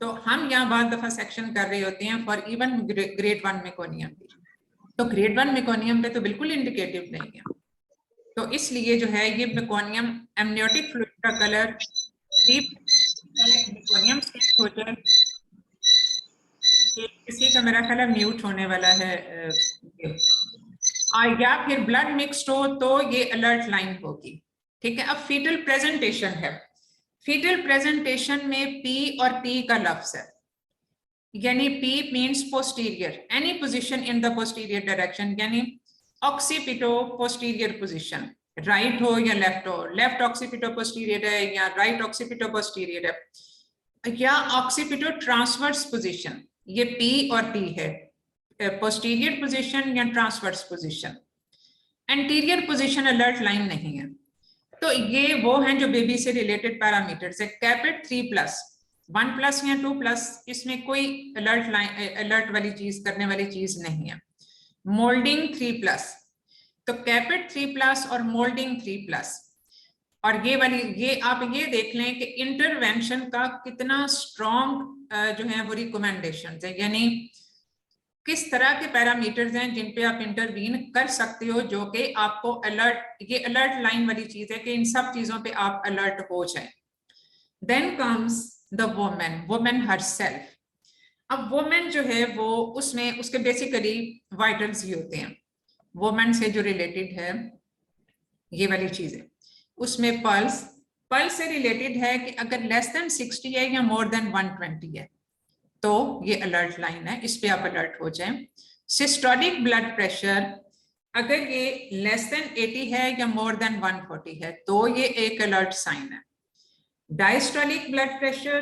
तो हम यहाँ बाद दफा सेक्शन कर रहे होते हैं फॉर इवन ग्रेड 1 मेकोनियम भी। तो ग्रेड 1 मेकोनियम पे तो बिल्कुल इंडिकेटिव नहीं है, तो इसलिए जो है ये मेकोनियम एमनियोटिक फ्लूइड का कलर मेकोनियम स्टेट हो जाए। किसी का मेरा ख्याल म्यूट होने वाला है या फिर ब्लड मिक्स्ड हो तो ये अलर्ट लाइन होगी। ठीक है, अब फीटल प्रेजेंटेशन है। फीटल प्रेजेंटेशन में पी और पी का लफ्ज है, यानी P means posterior, any position in the posterior direction, यानी ऑक्सीपिटो पोस्टीरियर पोजीशन, राइट हो या लेफ्ट हो, लेफ्ट ऑक्सीपिटो पोस्टीरियर है या राइट ऑक्सीपिटो पोस्टीरियर है, या ऑक्सीपिटो ट्रांसवर्स पोजीशन, ये पी और टी है, पोस्टीरियर पोजीशन या transverse position. Anterior position alert line नहीं है। तो ये वो हैं जो बेबी से रिलेटेड पैरामीटर्स है। कैपेट 3+, 1+ या 2+, इसमें कोई अलर्ट वाली चीज करने वाली चीज नहीं है। मोल्डिंग 3+, तो कैपेट 3+ और मोल्डिंग 3+, और ये वाली ये आप ये देख लें कि इंटरवेंशन का कितना स्ट्रॉन्ग जो है वो रिकमेंडेशन है, यानी किस तरह के पैरामीटर्स हैं जिन पे आप इंटरवीन कर सकते हो, जो कि आपको अलर्ट, ये अलर्ट लाइन वाली चीज है कि इन सब चीजों पे आप अलर्ट हो जाए। Then comes the women herself. अब वुमेन जो है वो उसमें उसके बेसिकली वाइटल्स ही होते हैं, वुमेन से जो रिलेटेड है ये वाली चीज है। उसमें पल्स से रिलेटेड है कि अगर लेस देन 60 है या मोर देन 120 है तो ये अलर्ट लाइन है, इस पे आप अलर्ट हो जाएं। सिस्टोलिक ब्लड प्रेशर, अगर ये लेस देन 80 है या मोर देन 140 है तो ये एक अलर्ट साइन है। Diastolic blood pressure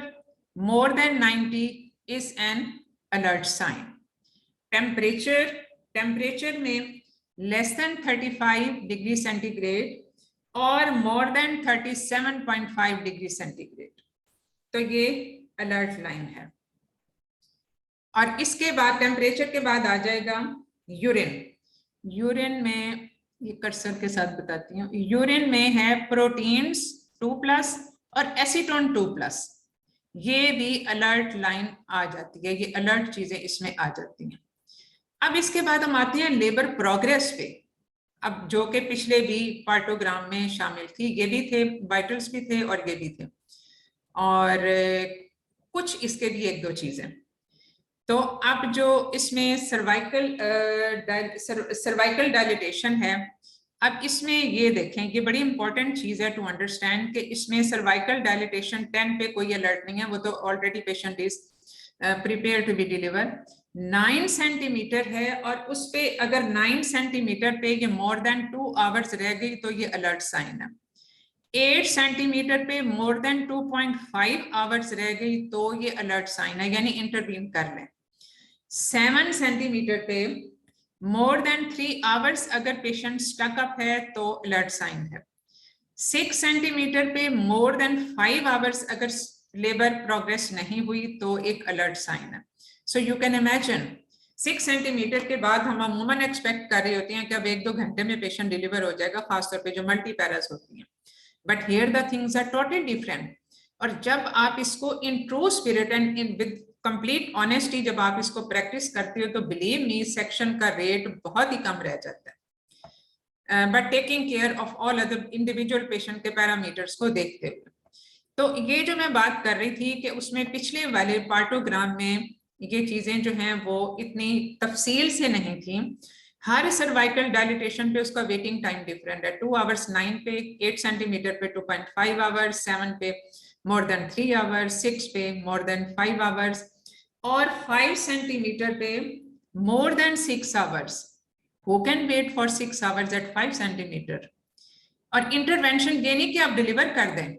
more than 90 is an alert sign. Temperature में लेस देन 35 डिग्री सेंटीग्रेड और मोर देन 37.5 डिग्री सेंटीग्रेड, तो ये अलर्ट लाइन है। और इसके बाद टेम्परेचर के बाद आ जाएगा यूरिन में, ये कर्सर के साथ बताती हूँ, यूरिन में है प्रोटीन्स 2+ और एसीटोन 2+, ये भी अलर्ट लाइन आ जाती है, ये अलर्ट चीजें इसमें आ जाती हैं। अब इसके बाद हम आते हैं लेबर प्रोग्रेस पे, अब जो कि पिछले भी पार्टोग्राम में शामिल थी, ये भी थे, वाइटल्स भी थे और ये भी थे, और कुछ इसके भी एक दो चीजें। तो अब जो इसमें सर्वाइकल डायलिटेशन है, अब इसमें ये देखें, ये बड़ी इंपॉर्टेंट चीज है टू अंडरस्टैंड कि इसमें सर्वाइकल डायलिटेशन 10 पे कोई अलर्ट नहीं है, वो तो already patient is prepare to be deliver. 9 centimetre है और उस पे अगर 9 सेंटीमीटर पे ये मोर देन 2 आवर्स रह गई तो ये अलर्ट साइन है। 8 सेंटीमीटर पे मोर देन 2.5 आवर्स रह गई तो ये अलर्ट साइन है, यानी इंटरवीन कर लें। 7 सेंटीमीटर पे मोर देन 3 आवर्स अगर पेशेंट स्टक अप है तो अलर्ट साइन है। 6 सेंटीमीटर पे मोर देन 5 आवर्स अगर लेबर प्रोग्रेस नहीं हुई तो एक अलर्ट साइन है। So you can imagine 6 centimetre के बाद हम अमूमन एक्सपेक्ट कर रहे होते हैं कि अब 1-2 घंटे में पेशेंट डिलीवर हो जाएगा, खासतौर पे जो मल्टीपैरास होती हैं, but here the things are totally different. और जब आप इसको in true spirit and in with complete honesty जब आप इसको प्रैक्टिस करते हो तो बिलीव मी सेक्शन का रेट बहुत ही कम रह जाता है, but taking care of all other individual patient के पैरामीटर्स को देखते हुए। तो ये जो मैं बात कर रही थी कि उसमें पिछले वाले पार्टोग्राम में ये चीजें जो हैं वो इतनी तफसील से नहीं थी। हर सर्वाइकल डायलिटेशन पे उसका वेटिंग टाइम डिफरेंट है, 2 आवर्स 9 पे, 8 सेंटीमीटर पे 2.5 आवर्स, 7 पे मोर देन 3 आवर्स, 6 पे मोर देन 5 आवर्स और 5 सेंटीमीटर पे more than 6 hours. Who can wait for 6 hours at 5 centimetre? और इंटरवेंशन ये नहीं कि आप डिलीवर कर दें,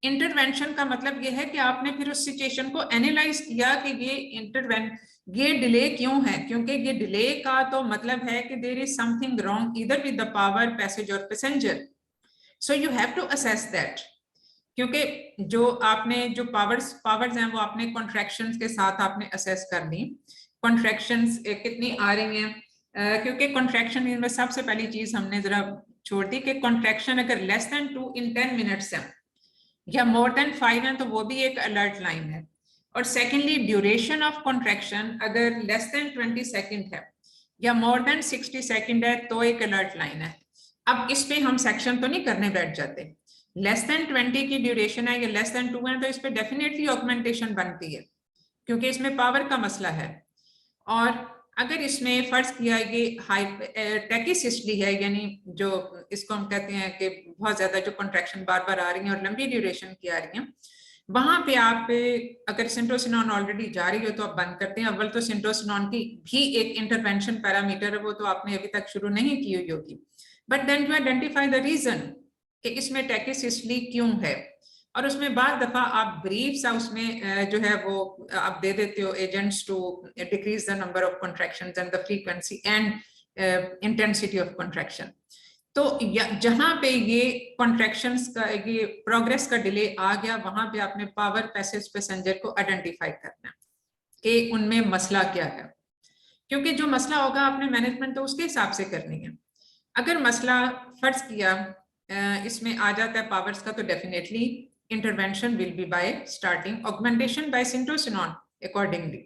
इंटरवेंशन का मतलब ये है कि आपने फिर उस सिचुएशन को एनालाइज किया कि ये डिले क्यों है, क्योंकि ये डिले का तो मतलब है कि there is something wrong either with the power, passage और passenger. So you have to assess that, क्योंकि जो आपने जो पावर्स हैं वो आपने कॉन्ट्रैक्शंस के साथ आपने असेस कर ली, कॉन्ट्रैक्शंस कितनी आ रही हैं, क्योंकि कॉन्ट्रैक्शन में सबसे पहली चीज हमने जरा छोड़ दी कि कॉन्ट्रैक्शन अगर लेस देन 2 in 10 minutes है या मोर देन 5 है तो वो भी एक अलर्ट लाइन है। और सेकेंडली ड्यूरेशन ऑफ कॉन्ट्रैक्शन अगर लेस देन 20 सेकेंड है या मोर देन 60 सेकेंड है तो एक अलर्ट लाइन है। अब इस पे हम सेक्शन तो नहीं करने बैठ जाते, लेस देन 20 की ड्यूरेशन है या लेस देन 2 है तो इस पे डेफिनेटली ऑगमेंटेशन बनती है, क्योंकि इसमें पावर का मसला है। और अगर इसमें फर्ज किया ये टैकीसिस्टली है, यानी जो इसको हम कहते हैं कि बहुत ज्यादा जो कॉन्ट्रैक्शन बार बार आ रही है और लंबी ड्यूरेशन की आ रही है, वहां पे आप अगर सिंटोसिनॉन ऑलरेडी जा रही हो तो आप बंद करते हैं। अव्वल तो सिंटोसिनॉन की भी एक इंटरवेंशन पैरामीटर है, वो तो आपने अभी तक शुरू नहीं की हुई होगी, but then to identify the reason कि इसमें टैकीसिस्टली क्यों है, और उसमें बाद दफा आप ब्रीफ सा उसमें जो है वो आप दे देते हो agents to decrease the number of contractions and the frequency and intensity of contraction. तो जहां पे ये कॉन्ट्रैक्शंस का ये प्रोग्रेस का डिले आ गया, वहां पे आपने पावर पैसेज पैसेंजर को आइडेंटिफाई करना कि उनमें मसला क्या है, क्योंकि जो मसला होगा आपने मैनेजमेंट तो उसके हिसाब से करनी है। अगर मसला फर्ज किया इसमें आ जाता है पावर्स का, तो definitely intervention will be by starting augmentation by Syntocinon accordingly.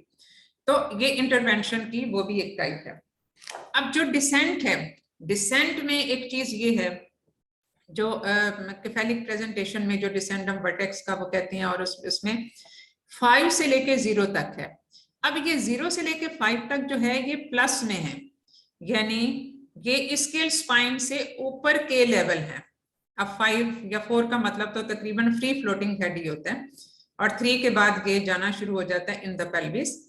तो ये इंटरवेंशन की वो भी एक टाइप है। अब जो डिसेंट है, डिसेंट में एक चीज ये है जो केफेलिक प्रेजेंटेशन में जो डिसेंट हम वर्टेक्स का वो कहते हैं, और उसमें 5 से लेके 0 तक है। अब ये 0 से लेके 5 तक जो है ये प्लस में है, यानी ये स्केल स्पाइन से ऊपर के लेवल है। अब 5 या 4 का मतलब तो तकरीबन फ्री फ्लोटिंग हेड ही होता है, और 3 के बाद ये जाना शुरू हो जाता है इन द पेल्विस।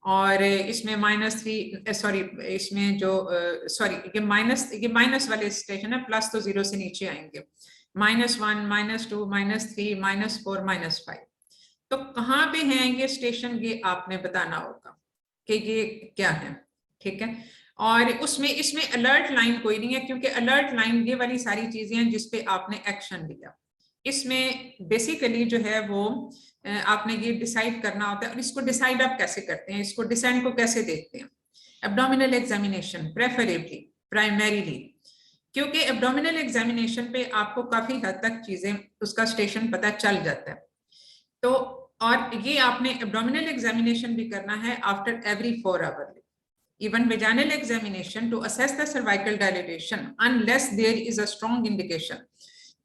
और इसमें -3 सॉरी इसमें जो सॉरी ये माइनस वाले स्टेशन है, प्लस तो 0 से नीचे आएंगे, -1 -2 -3 -4 -5। तो कहाँ पे हैं ये स्टेशन, ये आपने बताना होगा कि ये क्या है, ठीक है। और उसमें इसमें अलर्ट लाइन कोई नहीं है, क्योंकि अलर्ट लाइन ये वाली सारी चीजें हैं जिसपे आपने एक्शन लिया। इसमें बेसिकली जो है वो आपने ये डिसाइड करना होता है, और इसको डिसाइड आप कैसे करते हैं, इसको डिसाइड को कैसे देखते हैं। एब्डोमिनल एग्जामिनेशन प्रेफरेबली प्राइमरीली, क्योंकि एब्डोमिनल एग्जामिनेशन पे आपको काफी हद तक चीजें उसका स्टेशन पता चल जाता है। तो और ये आपने एब्डोमिनल एग्जामिनेशन भी करना है after every 4 hour. Even vaginal examination to assess the cervical dilatation unless there is a strong indication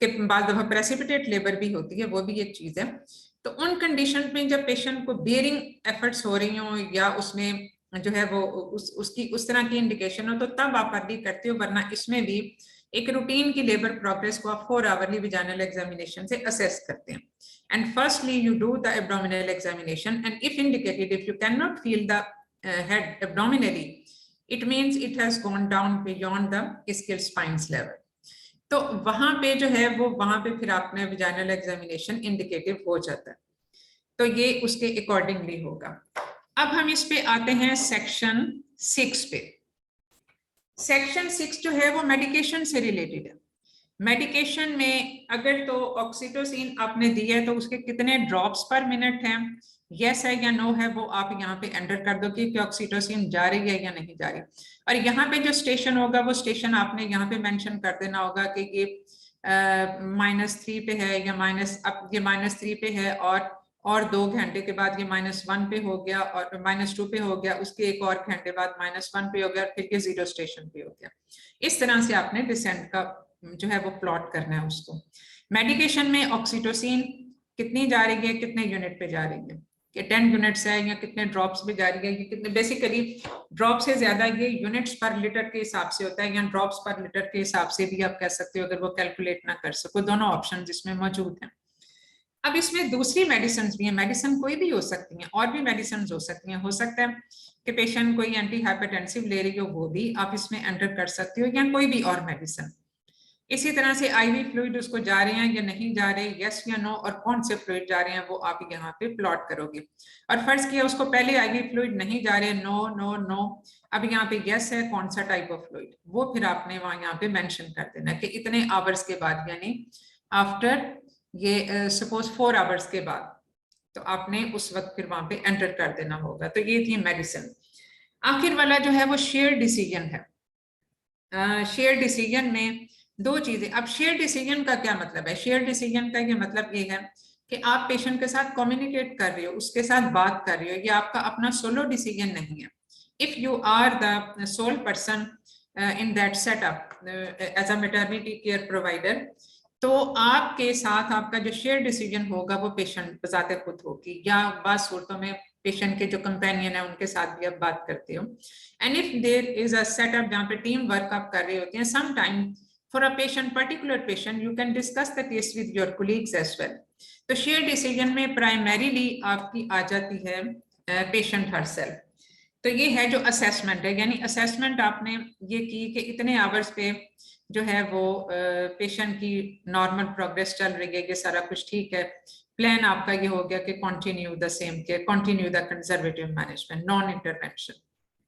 कि बाद दफा प्रेसिपिटेट लेबर भी होती है, वो भी एक चीज है। तो उन कंडीशन में जब पेशेंट को बेयरिंग एफर्ट्स हो रही हो या उसमें जो है वो उसकी उस तरह की इंडिकेशन हो, तो तब आप अर्ली करते हो, वरना इसमें भी एक रूटीन की लेबर प्रोग्रेस को आप 4 आवरली vaginal examination से असेस करते हैं। And firstly you do the abdominal examination, and if indicated, if you cannot feel the head abdominally, it means it has gone down beyond the ischial spines level. तो वहां पे जो है वो वहां पे फिर आपने vaginal examination इंडिकेटिव हो जाता है, तो ये उसके अकॉर्डिंगली होगा। अब हम इस पे आते हैं सेक्शन 6 पे। सेक्शन 6 जो है वो मेडिकेशन से रिलेटेड है। मेडिकेशन में अगर तो ऑक्सीटोसिन आपने दिया है तो उसके कितने ड्रॉप्स पर मिनट हैं, यस है या नो है, वो आप यहाँ पे एंटर कर दो कि ऑक्सीटोसिन जा रही है या नहीं जा रही। और यहाँ पे जो स्टेशन होगा वो स्टेशन आपने यहाँ पे मेंशन कर देना होगा कि ये -3 पे है या अब ये -3 पे है, और 2 घंटे के बाद ये -1 पे हो गया, और -2 पे हो गया, उसके एक और घंटे बाद -1 पे हो गया, फिर ये 0 स्टेशन पे हो गया। इस तरह से आपने डिसेंट का जो है वो प्लॉट करना है उसको। मेडिकेशन में ऑक्सीटोसिन कितनी जा रही है, कितने यूनिट पे जा रही है, कि 10 यूनिट्स है या कितने ड्रॉप्स पे जा रही है, ये कितने, बेसिकली ड्रॉप से ज्यादा ये यूनिट्स पर लीटर के हिसाब से होता है, या ड्रॉप्स पर लीटर के हिसाब से भी आप कह सकते हो, अगर वो कैलकुलेट ना कर सको। दोनों ऑप्शन इसमें मौजूद हैं। अब इसमें दूसरी मेडिसिन भी है, मेडिसिन कोई भी हो सकती है, और भी मेडिसिन हो सकती हैं। हो सकता है कि पेशेंट कोई एंटी हाइपरटेंसिव ले रही हो, वो भी आप इसमें एंटर कर सकते हो, या कोई भी और मेडिसिन। इसी तरह से आईवी फ्लूइड उसको जा रहे हैं या नहीं जा रहे, यस या नो, और कौन से फ्लूइड जा रहे हैं वो आप यहाँ पे प्लॉट करोगे। और फर्ज किया उसको पहले आईवी फ्लूइड नहीं जा रहे, नो नो नो, अब यहाँ पे यस है, कौन सा टाइप ऑफ फ्लूइड, वो फिर आपने वहां यहाँ पे मेंशन कर देना कि इतने आवर्स के बाद, यानी आफ्टर ये सपोज 4 आवर्स के बाद, तो आपने उस वक्त फिर वहां पे एंटर कर देना होगा। तो ये थी मेडिसिन। आखिर वाला जो है वो शेयर डिसीजन है। शेयर डिसीजन में 2 चीजें। अब शेयर डिसीजन का क्या मतलब है? शेयर डिसीजन का ये मतलब ये है कि आप पेशेंट के साथ कम्युनिकेट कर रहे हो, उसके साथ बात कर रहे हो, ये आपका अपना सोलो डिसीजन नहीं है। If you are the sole person in that setup as a maternity care provider, तो आपके साथ आपका जो शेयर डिसीजन होगा वो पेशेंट बजाते खुद होगी, या बात सूरतों में पेशेंट के जो कंपेनियन है उनके साथ भी आप बात करते हो। And if there is a setup जहाँ पे टीम वर्क आप कर रहे होते हैं, some time for a patient, particular patient, you can discuss the case with your colleagues as well. तो शेयर डिसीजन में प्राइमरीली आपकी आ जाती है पेशेंट हरसेल्फ। तो ये है जो असेसमेंट है, यानी असेसमेंट आपने ये की कि इतने आवर्स पे जो है वो पेशेंट की नॉर्मल प्रोग्रेस चल रही है, ये सारा कुछ ठीक है। प्लान आपका ये हो गया कि continue the same care, continue the conservative management, non intervention,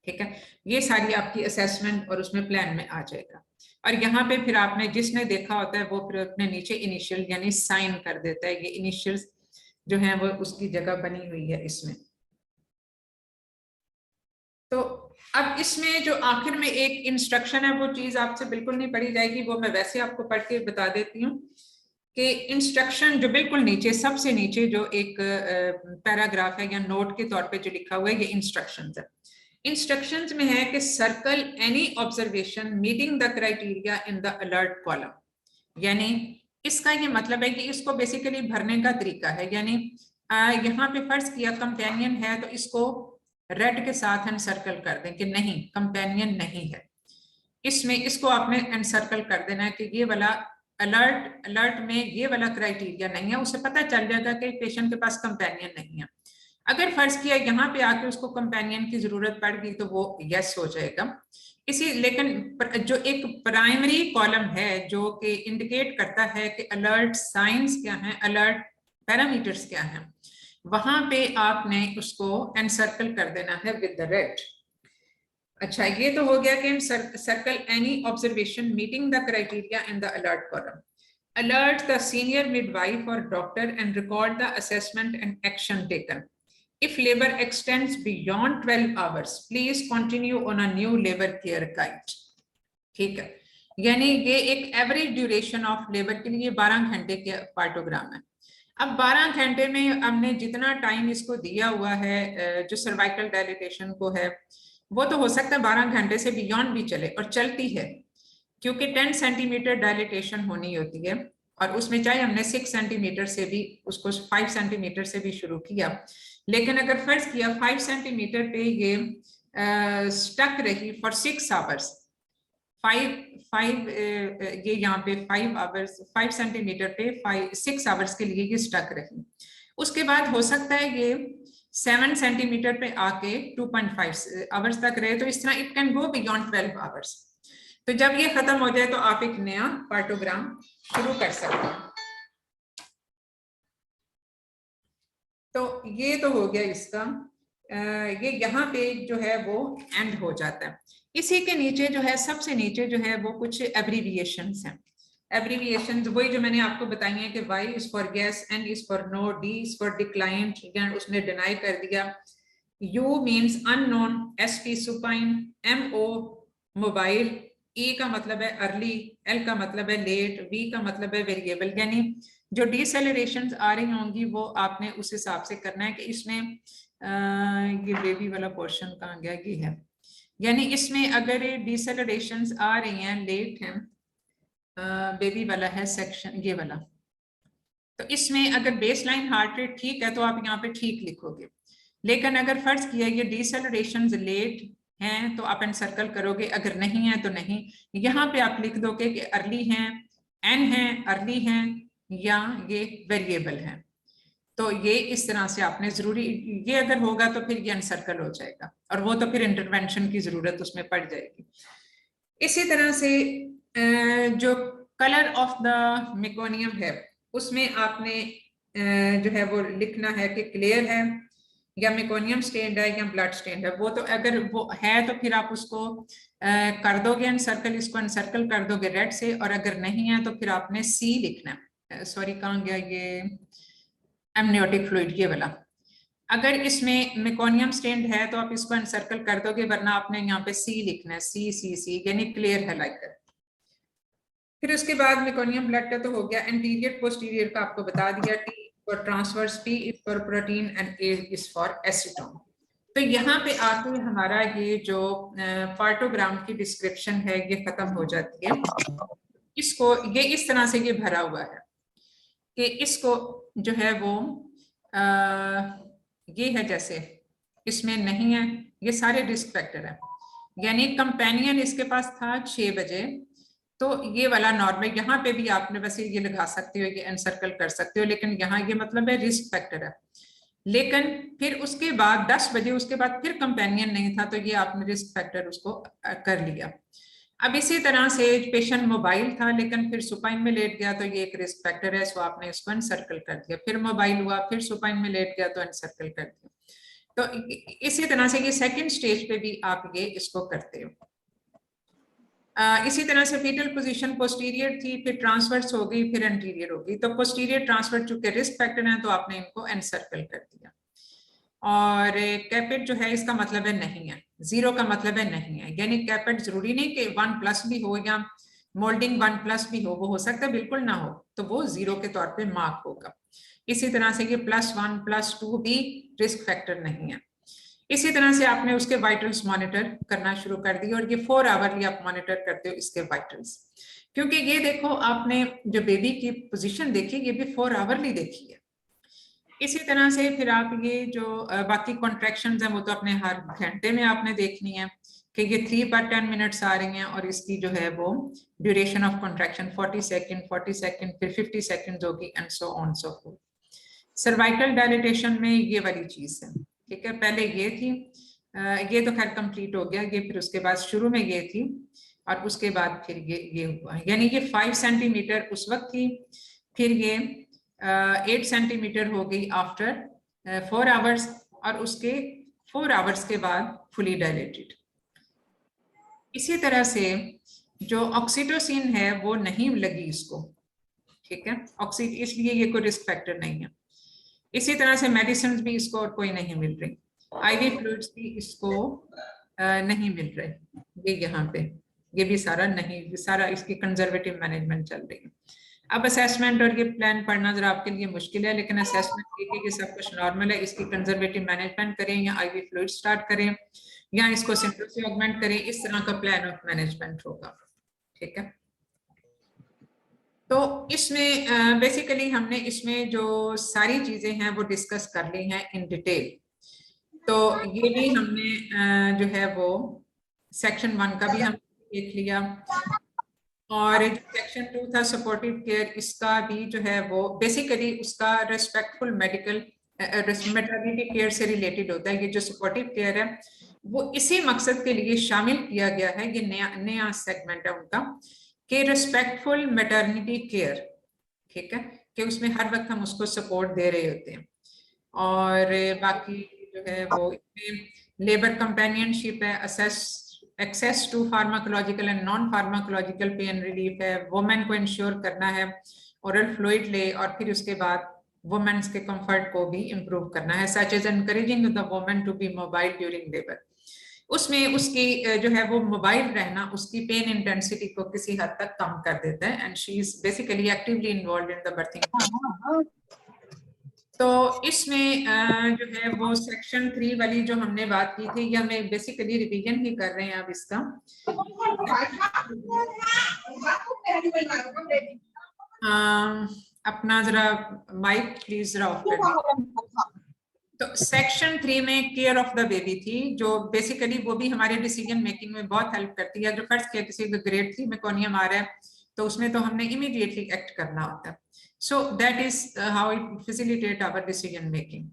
ठीक है। ये सारी आपकी असेसमेंट और उसमें प्लान में आ जाएगा। और यहाँ पे फिर आपने जिसने देखा होता है वो फिर अपने नीचे इनिशियल यानी साइन कर देता है, ये इनिशियल्स जो है वो उसकी जगह बनी हुई है इसमें। तो अब इसमें जो आखिर में एक इंस्ट्रक्शन है वो चीज आपसे बिल्कुल नहीं पढ़ी जाएगी, वो मैं वैसे आपको पढ़ के बता देती हूँ कि इंस्ट्रक्शन जो बिल्कुल नीचे, सबसे नीचे जो एक पैराग्राफ है या नोट के तौर पे जो लिखा हुआ है, ये इंस्ट्रक्शंस है। इंस्ट्रक्शंस में है कि circle any observation meeting the criteria in the alert column. यानी इसका ये मतलब है कि इसको बेसिकली भरने का तरीका है, यानी यहाँ पे फर्ज किया कंपेनियन है तो इसको रेड के साथ एनसर्कल कर दें कि नहीं, कंपेनियन नहीं है। इसमें इसको आपने एनसर्कल कर देना है कि ये वाला अलर्ट में ये वाला क्राइटेरिया नहीं है, उसे पता चल जाएगा कि पेशेंट के पास कंपेनियन नहीं है। अगर फर्ज किया यहाँ पे आके उसको कंपेनियन की जरूरत पड़ गई तो वो यस हो जाएगा। लेकिन जो एक प्राइमरी कॉलम है जो कि इंडिकेट करता है कि अलर्ट साइंस क्या है, अलर्ट पैरामीटर्स क्या है, वहां पे आपने उसको एनसर्कल कर देना है विद द रेड। अच्छा, ये तो हो गया कि circle any observation meeting the criteria in the alert column, alert the senior midwife और doctor and record the assessment and action taken. If labor extends beyond 12 hours, please continue on a new labor care guide. ठीक है, यानी ये एक average duration of labour के लिए 12 घंटे के पार्टोग्राम है। अब 12 घंटे में हमने जितना टाइम इसको दिया हुआ है जो सर्वाइकल डायलिटेशन को है, वो तो हो सकता है 12 घंटे से बियॉन्ड भी चले, और चलती है क्योंकि 10 सेंटीमीटर डायलिटेशन होनी होती है, और उसमें चाहे हमने 6 सेंटीमीटर से भी उसको 5 सेंटीमीटर से भी शुरू किया, लेकिन अगर फर्ज किया 5 सेंटीमीटर पे ये स्टक रही फॉर 6 आवर्स, 5 ये यहाँ पे 5 आवर्स 5 सेंटीमीटर पे 6 आवर्स के लिए ये स्टक रही, उसके बाद हो सकता है ये 7 सेंटीमीटर पे आके 2.5 आवर्स तक रहे, तो इस तरह it can go beyond 12 hours. तो जब ये खत्म हो जाए तो आप एक नया पार्टोग्राम शुरू कर सकते हैं। तो ये तो हो गया इसका, ये यहाँ पे जो है वो एंड हो जाता है। इसी के नीचे जो है, सबसे नीचे जो है वो कुछ एब्रीविएशंस हैं। एब्रीविएशंस वही जो मैंने आपको बताई हैं कि Y is for yes, N is for no, D is for declined, या उसने डिनाई कर दिया, U means unknown, SP supine, MO mobile, E का मतलब है अर्ली, L का मतलब है लेट, V का मतलब है वेरिएबल। यानी जो डिसेलरेशंस आ रही होंगी वो आपने उस हिसाब से करना है कि इसमें ये बेबी वाला पोर्शन कहाँ गया, ये है, यानी इसमें अगर डिसेलरेशंस आ रही हैं, लेट हैं, बेबी वाला है सेक्शन ये वाला, तो इसमें अगर बेसलाइन हार्ट रेट ठीक है तो आप यहाँ पे ठीक लिखोगे, लेकिन अगर फर्ज किया ये डिसेलरेशंस लेट हैं तो आप एनसर्कल करोगे, अगर नहीं है तो नहीं। यहाँ पे आप लिख दोगे कि अर्ली हैं, एन है, अर्ली हैं, या ये वेरिएबल है। तो ये इस तरह से आपने जरूरी, ये अगर होगा तो फिर ये अनसर्कल हो जाएगा, और वो तो फिर इंटरवेंशन की जरूरत उसमें पड़ जाएगी। इसी तरह से जो कलर ऑफ द मेकोनियम है उसमें आपने जो है वो लिखना है कि क्लियर है या मेकोनियम स्टेन्ड है या ब्लड स्टेन्ड है। वो तो अगर वो है तो फिर आप उसको कर दोगे अनसर्कल, इसको अनसर्कल कर दोगे रेड से, और अगर नहीं है तो फिर आपने सी लिखना है। सॉरी कहाँ गया ये एमनियोटिक फ्लूइड, ये वाला। अगर इसमें मेकोनियम स्टेन्ड है तो आप इसको अनसर्कल कर दोगे, वरना आपने यहाँ पे सी लिखना है, सी सी सी, यानी क्लियर है लाइक। फिर उसके बाद मेकोनियम ब्लड का तो हो गया। एंटीरियर पोस्टीरियर का आपको बता दिया, T for transverse, P is for protein and A is for acetone. तो यहाँ पे आके हमारा ये जो पार्टोग्राम की डिस्क्रिप्शन है ये खत्म हो जाती है। इसको ये इस तरह से ये भरा हुआ है कि इसको जो है वो ये है, जैसे इसमें नहीं है, ये सारे रिस्क फैक्टर है। यानी कंपेनियन इसके पास था 6 बजे, तो ये वाला नॉर्मल, यहाँ पे भी आपने वैसे ये लगा सकते हो, ये एनसर्कल कर सकते हो, लेकिन यहाँ ये मतलब है रिस्क फैक्टर है। लेकिन फिर उसके बाद 10 बजे उसके बाद फिर कंपेनियन नहीं था, तो ये आपने रिस्क फैक्टर उसको कर लिया। अब इसी तरह से पेशेंट मोबाइल था लेकिन फिर सुपाइन में लेट गया, तो ये एक रिस्क फैक्टर है, सो आपने इसको अनसर्कल कर दिया। फिर मोबाइल हुआ, फिर सुपाइन में लेट गया तो अनसर्कल कर दिया। तो इसी तरह से ये सेकंड स्टेज पे भी आप ये इसको करते हो। इसी तरह से फीटल पोजीशन पोस्टीरियर थी, फिर ट्रांसवर्स हो गई, फिर एंटीरियर हो गई। तो पोस्टीरियर ट्रांसफर चूंकि रिस्क फैक्टर है तो आपने इनको एनसर्कल कर दिया। और कैपेट जो है इसका मतलब है नहीं है, 0 का मतलब है नहीं है। यानी कैपेट जरूरी नहीं कि 1+ भी हो या मोल्डिंग 1+ भी हो, वो हो सकता है बिल्कुल ना हो, तो वो 0 के तौर पे मार्क होगा। इसी तरह से ये +1 +2 भी रिस्क फैक्टर नहीं है। इसी तरह से आपने उसके वाइटल्स मॉनिटर करना शुरू कर दिए, और ये 4 आवरली आप मॉनिटर करते हो इसके वाइटल्स, क्योंकि ये देखो आपने जो बेबी की पोजीशन देखी ये भी 4 आवरली देखी है। इसी तरह से फिर आप ये जो बाकी कॉन्ट्रैक्शंस हैं वो तो अपने हर घंटे में आपने देखनी है कि ये 3 पर 10 मिनट्स आ रही हैं, और इसकी जो है वो ड्यूरेशन ऑफ कॉन्ट्रैक्शन 40 सेकंड फिर 50 सेकंड होगी, and so on so fourth. Cervical dilatation में ये वाली चीज है, ठीक है। पहले ये थी, ये तो खैर कंप्लीट हो गया ये, फिर उसके बाद शुरू में ये थी, और उसके बाद फिर ये हुआ। यानी ये 5 सेंटीमीटर उस वक्त थी, फिर ये 8 सेंटीमीटर हो गई आफ्टर 4 आवर्स, और उसके 4 आवर्स के बाद फुली डायलेटेड। इसी तरह से जो ऑक्सीटोसिन है वो नहीं लगी इसको, ठीक है, इसलिए ये कोई रिस्क फैक्टर नहीं है। इसी तरह से मेडिसिन भी इसको और कोई नहीं मिल रही, आईवी फ्लूइड्स भी इसको नहीं मिल रहे, ये यहाँ पे ये भी सारा नहीं, सारा इसकी कंजर्वेटिव मैनेजमेंट चल रही है। अब असेसमेंट और ये प्लान पढ़ना जरा आपके लिए मुश्किल है, लेकिन असेसमेंट देखिए कि सब कुछ नॉर्मल है, इसकी कंजर्वेटिव मैनेजमेंट करें या आईवी फ्लूइड स्टार्ट करें या इसको सिम्पल से ऑगमेंट करें, इस तरह का प्लान ऑफ मैनेजमेंट होगा, ठीक है। तो इसमें बेसिकली हमने इसमें जो सारी चीजें हैं वो डिस्कस कर ली हैं इन डिटेल। तो ये भी हमने जो है वो सेक्शन 1 का भी हमने देख लिया, और सेक्शन 2 था सपोर्टिव केयर, इसका भी जो है वो बेसिकली उसका रेस्पेक्टफुल मेडिकल मैटरनिटी केयर से रिलेटेड होता है। ये जो सपोर्टिव केयर है वो इसी मकसद के लिए शामिल किया गया है, ये नया सेगमेंट है उनका, कि रेस्पेक्टफुल मैटरनिटी केयर, ठीक है, कि उसमें हर वक्त हम उसको सपोर्ट दे रहे होते हैं। और बाकी जो है वो लेबर कंपेनियनशिप है, access to pharmacological and non pharmacological pain relief है, वुमेन को इंश्योर करना है ओरल फ्लूइड ले, और फिर उसके बाद वुमेन्स के कंफर्ट को भी इम्प्रूव करना है, such as encouraging the women to be mobile during labour. उसमें उसकी जो है वो मोबाइल रहना उसकी पेन इंटेंसिटी को किसी हद तक कम कर देता है, and she is basically actively involve in the berthing. तो इसमें जो है वो सेक्शन 3 वाली जो हमने बात की थी, ये हमें बेसिकली रिवीजन ही कर रहे हैं अब इसका। अपना जरा माइक प्लीज जरा ऑफ कर। तो सेक्शन 3 में केयर ऑफ द बेबी थी, जो बेसिकली वो भी हमारे डिसीजन मेकिंग में बहुत हेल्प करती है। जो फर्स्ट किया किसी का ग्रेड 3 मेकोनियम आ रहा है तो उसमें तो हमने इमीडिएटली एक्ट करना होता है, so that is how it facilitate our decision making.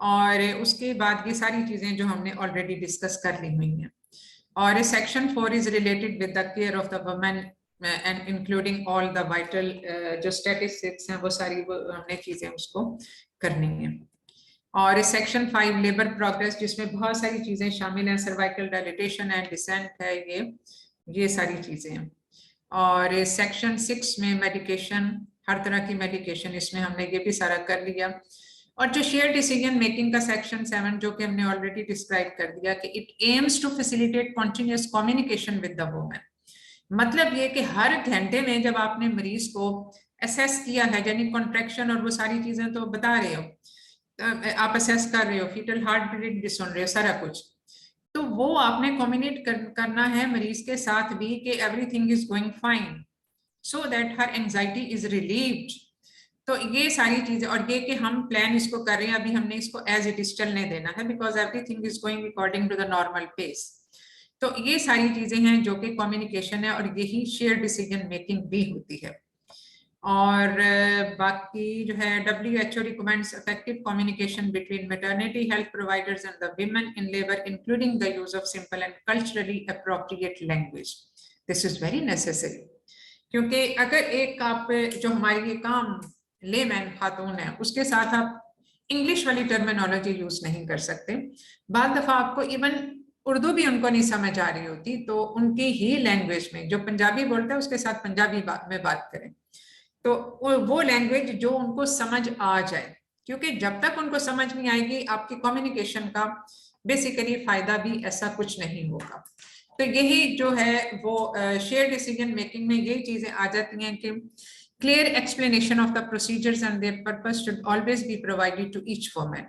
और उसके बाद ये सारी चीजें जो हमने ऑलरेडी डिस्कस कर ली हुई हैं। और section 4 is related with the care of the women and including all the vital जो स्टैटिस्टिक्स हैं, वो सारी हमने चीजें उसको करनी है। और सेक्शन 5 लेबर प्रोग्रेस, जिसमें बहुत सारी चीजें शामिल हैं, सर्वाइकल डायलिटेशन है, डिसेंट है, ये सारी चीजें हैं। और सेक्शन 6 में मेडिकेशन, हर तरह की मेडिकेशन, इसमें हमने ये भी सारा कर लिया। और जो शेयर डिसीजन मेकिंग का सेक्शन 7 जो कि हमने ऑलरेडी डिस्क्राइब कर दिया कि it aims to facilitate continuous communication with the women. मतलब ये कि हर घंटे में जब आपने मरीज को असेस किया है, यानी कॉन्ट्रैक्शन और वो सारी चीजें तो बता रहे हो, आप असेस कर रहे हो, फीटल हार्ट बीट भी सुन रहे हो, सारा कुछ, तो वो आपने कम्युनिकेट करना है मरीज के साथ भी कि everything is going fine, so that her anxiety is relieved. तो ये सारी चीजें, और ये कि हम प्लान इसको कर रहे हैं, अभी हमने इसको एज इट इज चलने देना है, because everything is going according to the normal pace. तो ये सारी चीजें हैं जो कि कम्युनिकेशन है, और यही शेयर डिसीजन मेकिंग भी होती है। और बाकी जो है, WHO recommends effective communication between maternity health providers and the women in labor, including the use of simple and culturally appropriate language. This is very necessary, क्योंकि अगर एक आप जो हमारी ये काम लेमैन खातून है उसके साथ आप इंग्लिश वाली टर्मिनोलॉजी यूज नहीं कर सकते, बाद दफा आपको इवन उर्दू भी उनको नहीं समझ आ रही होती, तो उनकी ही लैंग्वेज में, जो पंजाबी बोलता है उसके साथ पंजाबी में बात करें, तो वो लैंग्वेज जो उनको समझ आ जाए, क्योंकि जब तक उनको समझ नहीं आएगी आपकी कम्युनिकेशन का बेसिकली फायदा भी ऐसा कुछ नहीं होगा। तो यही जो है वो शेयर डिसीजन मेकिंग में यही चीजें आ जाती हैं कि clear explanation of the procedures and their purpose should always be provided to each woman.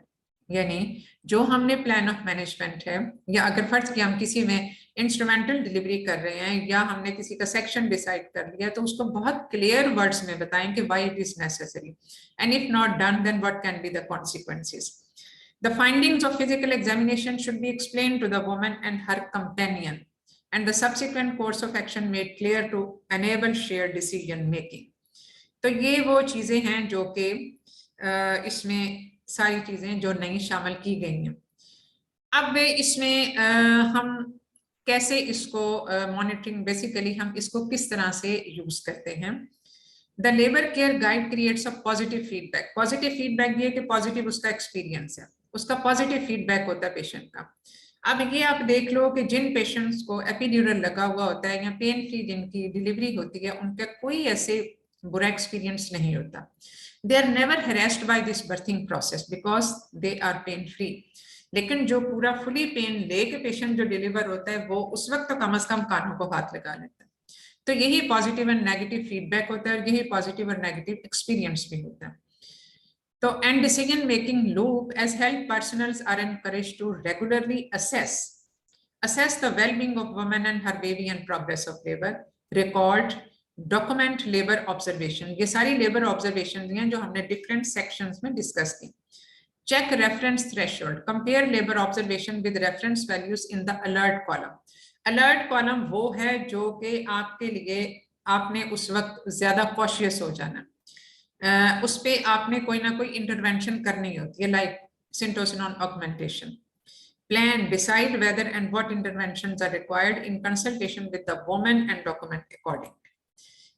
यानी जो हमने प्लान ऑफ मैनेजमेंट है, या अगर फर्ज किया हम किसी में इंस्ट्रूमेंटल डिलीवरी कर रहे हैं या हमने किसी का सेक्शन डिसाइड कर लिया, तो उसको बहुत क्लियर वर्ड्स में बताएं कि why it is necessary, and if not done then what can be the consequences. The findings of physical examination should be explained to the woman and her companion, and the subsequent course of action made clear to enable shared decision making. तो ये वो चीजें हैं जो कि इसमें सारी चीजें जो नई शामिल की गई हैं। अब इसमें हम कैसे इसको मॉनिटरिंग, बेसिकली हम इसको किस तरह से यूज करते हैं। The labour care guide creates a positive feedback. Positive feedback ये कि पॉजिटिव उसका एक्सपीरियंस है, उसका पॉजिटिव फीडबैक होता है पेशेंट का। अब ये आप देख लो कि जिन पेशेंट्स को एपिड्यूरल लगा हुआ होता है या पेन फ्री जिनकी डिलीवरी होती है, उनका कोई ऐसे बुरा एक्सपीरियंस नहीं होता। They are never harassed by this birthing process because they are pain free. लेकिन जो पूरा फुली पेन लेके पेशेंट जो डिलीवर होता है, वो उस वक्त तो कम से कम कानों को हाथ लगा लेता है। तो यही पॉजिटिव एंड नेगेटिव फीडबैक होता है, और यही पॉजिटिव और नेगेटिव एक्सपीरियंस भी होता है। तो and decision making loop as health personnels are encouraged to regularly assess the well-being of woman and her baby and progress of labor, record, document labor observation। ये सारी labor observations हैं जो हमने different sections में discuss की। Check reference threshold, compare labor observation with reference values in the alert column। alert column वो है जो कि आपके लिए आपने उस वक्त ज्यादा cautious हो जाना, उस पे आपने कोई ना कोई intervention करनी होती है, like syntocinon augmentation। Plan, decide whether and what interventions are required in consultation with the woman and document accordingly।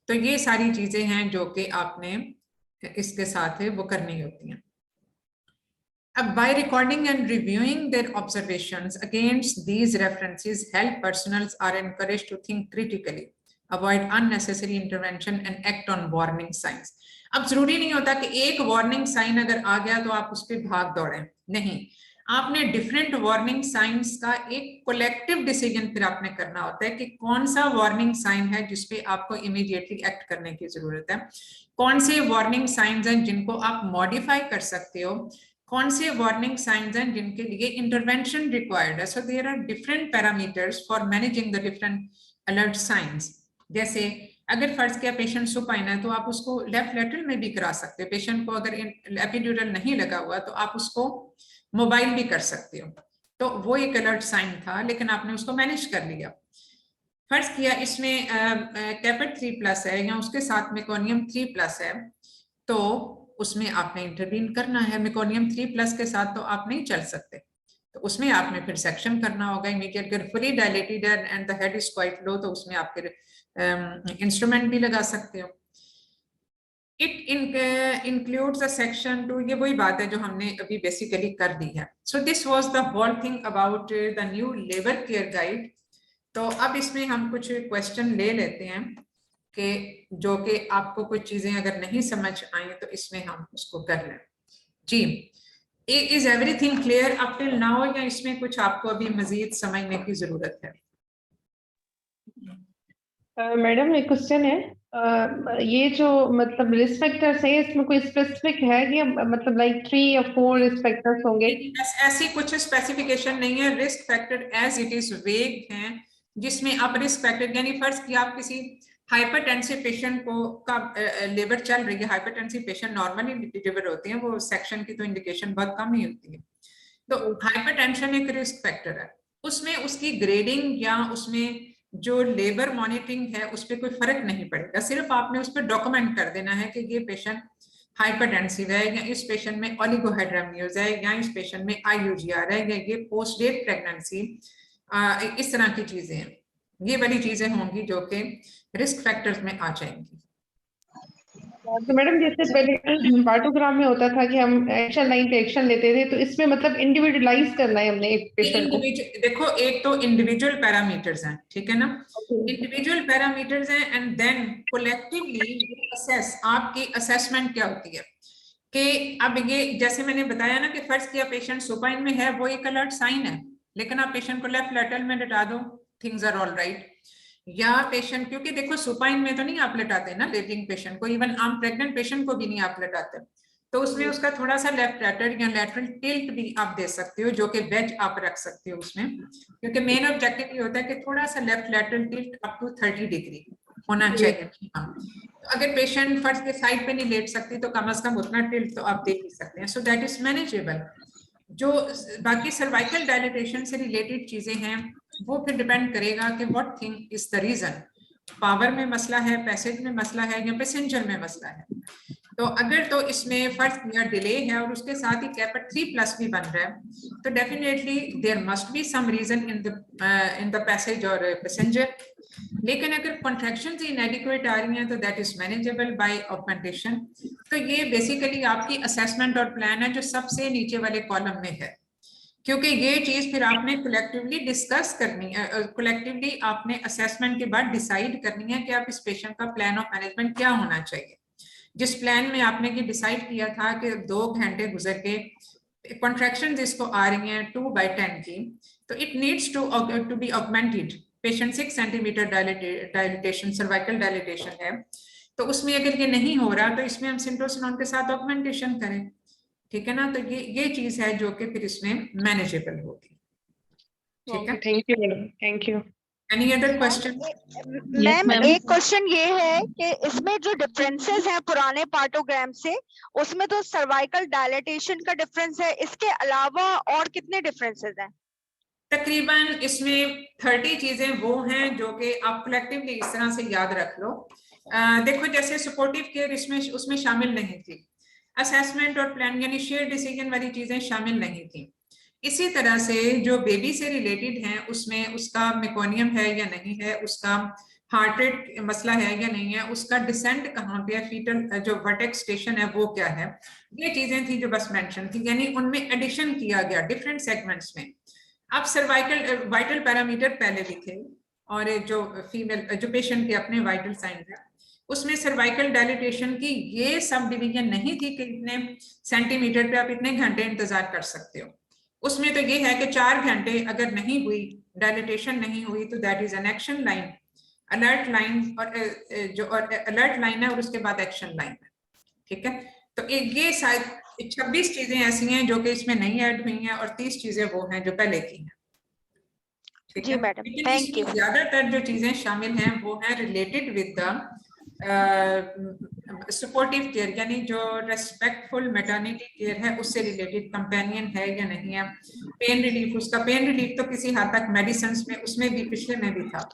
तो ये सारी चीजें हैं जो कि आपने इसके साथ है वो करनी होती हैं। अब by recording and reviewing their observations against these references, health personnel are encouraged to think critically, avoid unnecessary intervention and act on warning signs। अब जरूरी नहीं होता कि एक वार्निंग साइन अगर आ गया तो आप उस पर भाग दौड़ें, नहीं, आपने डिफरेंट वार्निंग साइंस का एक कोलेक्टिव डिसीजन फिर आपने करना होता है कि कौन सा वार्निंग साइन है जिसपे आपको इमीडिएटली एक्ट करने की जरूरत है, कौन से वार्निंग साइंस हैं जिनको आप मॉडिफाई कर सकते हो, कौन से वार्निंग साइंस हैं जिनके लिए इंटरवेंशन रिक्वायर्ड है। So there are different parameters for managing the different alert science. जैसे अगर फर्ज किया पेशेंट सुपाइन है तो आप उसको लेफ्ट लेटरल में भी करा सकते हो। पेशेंट को अगर एपिड्यूरल नहीं लगा हुआ तो आप उसको मोबाइल भी कर सकते हो। तो वो एक अलर्ट साइन था, लेकिन आपने उसको मैनेज कर लिया। फर्ज किया इसमें कैपेट 3+ है या उसके साथ मेकोनियम 3+ है, तो उसमें आपने इंटरवीन करना है। मेकोनियम 3+ के साथ तो आप नहीं चल सकते, तो उसमें आपने फिर सेक्शन करना होगा इमीडिएट। अगर fully dilated and the head is quite लो तो उसमें आप फिर इंस्ट्रूमेंट भी लगा सकते हो। इट इंक्लूड्स अ सेक्शन 2, ये वही बात है जो हमने अभी बेसिकली कर दी है। So this was the whole thing about the new labour care guide. तो अब इसमें हम कुछ क्वेश्चन ले लेते हैं कि जो कि आपको कुछ चीजें अगर नहीं समझ आई तो इसमें हम उसको कर लें। जी, is everything clear up till now, या इसमें कुछ आपको अभी मजीद समझने की जरूरत है? मैडम एक क्वेश्चन है। ये जो मतलब रिस्क फैक्टर्स है, इसमें कोई स्पेसिफिक है कि मतलब लाइक 3 या 4 रिस्क फैक्टर्स होंगे? ऐसी कुछ स्पेसिफिकेशन नहीं है। Risk factor as it is vague हैं, जिसमें आप रिस्क फैक्टर यानी फर्ज कि आप किसी हाइपरटेंसिव पेशेंट को का लेबर चल रही है। हाइपरटेंसिव पेशेंट नॉर्मली डिलीवर होते हैं, वो सेक्शन की तो इंडिकेशन बहुत कम ही होती है। तो हाइपरटेंशन एक रिस्क फैक्टर है, उसमें उसकी ग्रेडिंग या उसमें जो लेबर मॉनिटरिंग है उस पर कोई फर्क नहीं पड़ेगा। सिर्फ आपने उस पर डॉक्यूमेंट कर देना है कि ये पेशेंट हाइपरटेंसिव है, या इस पेशेंट में ओलिगोहाइड्रामियोज है, या इस पेशेंट में IUGR है, या ये पोस्ट डेट प्रेगनेंसी, इस तरह की चीजें हैं। ये वाली चीजें होंगी जो कि रिस्क फैक्टर्स में आ जाएंगी। तो मैडम जैसे पहले पार्टोग्राम में होता था कि हम एक्शन लाइन पे एक्शन लेते थे, तो इसमें मतलब इंडिविजुअलाइज करना है हमने एक पेशेंट को। देखो, एक तो इंडिविजुअल पैरामीटर्स हैं, ठीक है ना, इंडिविजुअल पैरामीटर्स हैं, एंड देन कोलेक्टिवली असेस, आपकी असेसमेंट क्या होती है कि अब ये जैसे मैंने बताया ना कि फर्ज किया पेशेंट सुपाइन में है, वो एक अलर्ट साइन है, लेकिन आप पेशेंट को लेफ्ट लैटरल में लिटा दो, थिंग्स आर ऑल राइट। या पेशेंट, क्योंकि देखो सुपाइन में तो नहीं आप लिटाते ना लिविंग पेशेंट को, इवन आम प्रेग्नेंट पेशेंट को भी नहीं आप लिटाते, तो उसमें उसका थोड़ा सा लेफ्ट लैटरल या लैटरल टिल्ट भी आप दे सकते हो, जो कि वेज आप रख सकते हो उसमें, क्योंकि मेन ऑब्जेक्टिव ये होता है कि थोड़ा सा left lateral tilt up to 30 degree होना चाहिए। हाँ, तो अगर पेशेंट फर्स्ट के साइड पे नहीं लेट सकती तो कम से कम उतना टिल्ट तो आप दे ही सकते हैं, सो दैट इज मैनेजेबल। जो बाकी सर्वाइकल डायलिटेशन से रिलेटेड चीजें हैं वो फिर डिपेंड करेगा कि what thing is the reason, power में मसला है, पैसेज में मसला है, या पैसेंजर में मसला है। तो अगर तो इसमें फर्ज किया डिले है और उसके साथ ही कैपर 3+ भी बन रहा है, तो definitely there must be some reason in the passage और पैसेंजर। लेकिन अगर कॉन्ट्रैक्शंस इनएडिक्वेट आ रही हैं तो that is manageable by augmentation. तो ये बेसिकली आपकी असेसमेंट और प्लान है जो सबसे नीचे वाले कॉलम में है, क्योंकि ये चीज फिर आपने कलेक्टिवली डिस्कस करनी है, कलेक्टिवली आपने असेसमेंट के बाद डिसाइड करनी है कि आप इस पेशेंट का प्लान ऑफ मैनेजमेंट क्या होना चाहिए। जिस प्लान में आपने ये डिसाइड किया था कि 2 घंटे गुजर के कॉन्ट्रैक्शन इसको आ रही हैं 2/10 की, तो it needs to be augmented. Patient 6 centimetre dilatation cervical dilatation है, तो उसमें अगर ये नहीं हो रहा तो इसमें हम सिंट्रोसिनोन के साथ ऑगमेंटेशन करें, ठीक है ना। तो ये चीज है जो कि फिर इसमें मैनेजेबल होगी, ठीक है। Thank you madam, thank you. Any other question? Ma'am एक क्वेश्चन ये है कि इसमें जो डिफरेंसेस हैं पुराने पार्टोग्राम से, उसमें तो सर्वाइकल डायलेटेशन का डिफरेंस है, इसके अलावा और कितने डिफरेंसेस हैं? तकरीबन इसमें 30 चीजें वो हैं जो कि आप कलेक्टिवली इस तरह से याद रख लो। देखो, जैसे सपोर्टिव केयर इसमें उसमें शामिल नहीं थी, असेसमेंट और प्लान यानी शेयर डिसीजन वाली चीजें शामिल नहीं थी। इसी तरह से जो बेबी से रिलेटेड हैं उसमें उसका मेकोनियम है या नहीं है, उसका हार्ट रेट मसला है या नहीं है, उसका डिसेंट कहाँ पे है, फीटल जो वर्टेक्स स्टेशन है वो क्या है, ये चीजें थी जो बस मेंशन थी, यानी उनमें एडिशन किया गया डिफरेंट सेगमेंट्स में। अब सर्वाइकल वाइटल पैरामीटर पहले भी थे, और जो फीमेल जो पेशेंट के अपने वाइटल साइन है उसमें सर्वाइकल डायलिटेशन की ये सब डिवीजन नहीं थी कि इतने सेंटीमीटर पे आप इतने घंटे इंतजार कर सकते हो। उसमें तो ये है कि 4 घंटे अगर नहीं हुई, डायलिटेशन नहीं हुई, तो that is an action line, alert line, और जो और अलर्ट लाइन है और उसके बाद एक्शन लाइन है, ठीक है। तो ये शायद 26 चीजें ऐसी हैं जो कि इसमें नहीं ऐड हुई हैं, और 30 चीजें वो हैं जो पहले की हैं, ठीक जी है। मैडम, लेकिन थैंक इसमें यू। ज्यादातर जो चीजें शामिल हैं वो है related with the supportive care, यानी जो रेस्पेक्टफुल मैटरनिटी केयर है उससे रिलेटेड, कंपेनियन है या नहीं है, पेन रिलीफ, उसका पेन रिलीफ तो किसी हद तक मेडिसिन में उसमें भी पिछले में भी था,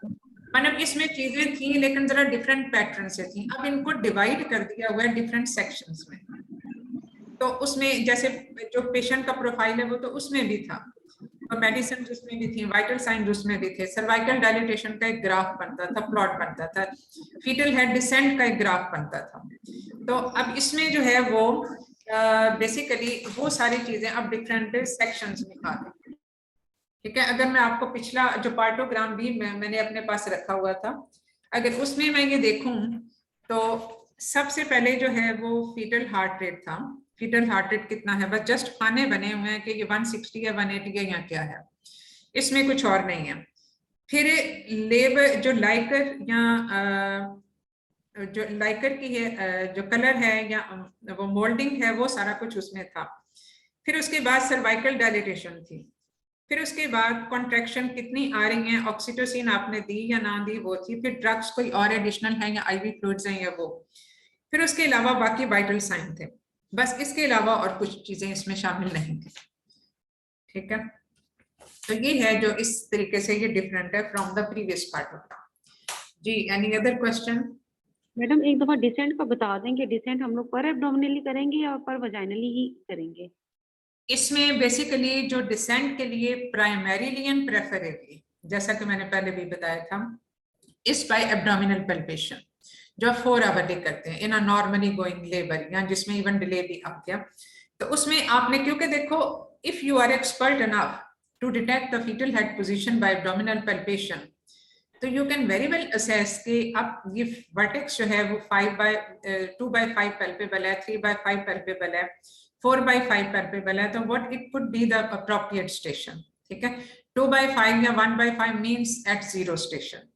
मतलब इसमें चीजें थी लेकिन जरा डिफरेंट पैटर्न से थी। अब इनको डिवाइड कर दिया हुआ है डिफरेंट सेक्शंस में, तो उसमें जैसे जो पेशेंट का प्रोफाइल है वो तो उसमें भी था, और मेडिसिन उसमें भी थी, वाइटल साइन उसमें भी थे, सर्वाइकल डायलिटेशन का एक ग्राफ बनता था, प्लॉट बनता था, फीटल हेड डिसेंट का एक ग्राफ बनता था। तो अब इसमें जो है वो बेसिकली वो सारी चीजें अब डिफरेंट सेक्शंस में आ गई, ठीक है। अगर मैं आपको पिछला जो पार्टोग्राम भी मैंने अपने पास रखा हुआ था, अगर उसमें मैं ये देखूं तो सबसे पहले जो है वो फीटल हार्ट रेट था। फीटल हार्ट रेट कितना है, बस जस्ट खाने बने हुए हैं कि ये 160 है, 180 है या क्या है, इसमें कुछ और नहीं है। फिर लेबर जो लाइकर या जो लाइकर की है जो कलर है या वो मोल्डिंग है, वो सारा कुछ उसमें था। फिर उसके बाद सर्वाइकल डायलेटेशन थी। फिर उसके बाद कॉन्ट्रैक्शन कितनी आ रही हैं, ऑक्सीटोसिन आपने दी या ना दी वो थी। फिर ड्रग्स कोई और एडिशनल है या आईवी फ्लूइड्स हैं या वो। फिर उसके अलावा बाकी वाइटल साइन थे। बस इसके अलावा और कुछ चीजें इसमें शामिल नहीं थी। ठीक है, तो ये है जो इस तरीके से ये डिफरेंट है फ्रॉम द प्रीवियस पार्ट। जी, एनी अदर क्वेश्चन? मैडम एक दफा डिसेंट का बता देंगे, डिसेंट हम लोग पर एब्डोमिनली करेंगे या पर वजाइनली ही करेंगे? इसमें बेसिकली जो डिसेंट के लिए प्राइमरीली एंड प्रेफरेबली, जैसा कि मैंने पहले भी बताया था, इस बाय एब्डोमिनल पल्पेशन जो 4 आवर करते हैं इन अ नॉर्मली गोइंग लेबर, या जिसमें इवन डिले भी आ गया, तो उसमें आपने, क्योंकि देखो if you are expert enough to detect the fetal head position by abdominal palpation, तो you can very well assess कि अब ये वर्टेक्स जो है वो 2/5 पैल्पेबल है, 3/5 पैल्पेबल है, 4/5 पैल्पेबल है, तो what it could be the appropriate station. ठीक है, 2/5 या 1/5 मींस एट 0 स्टेशन।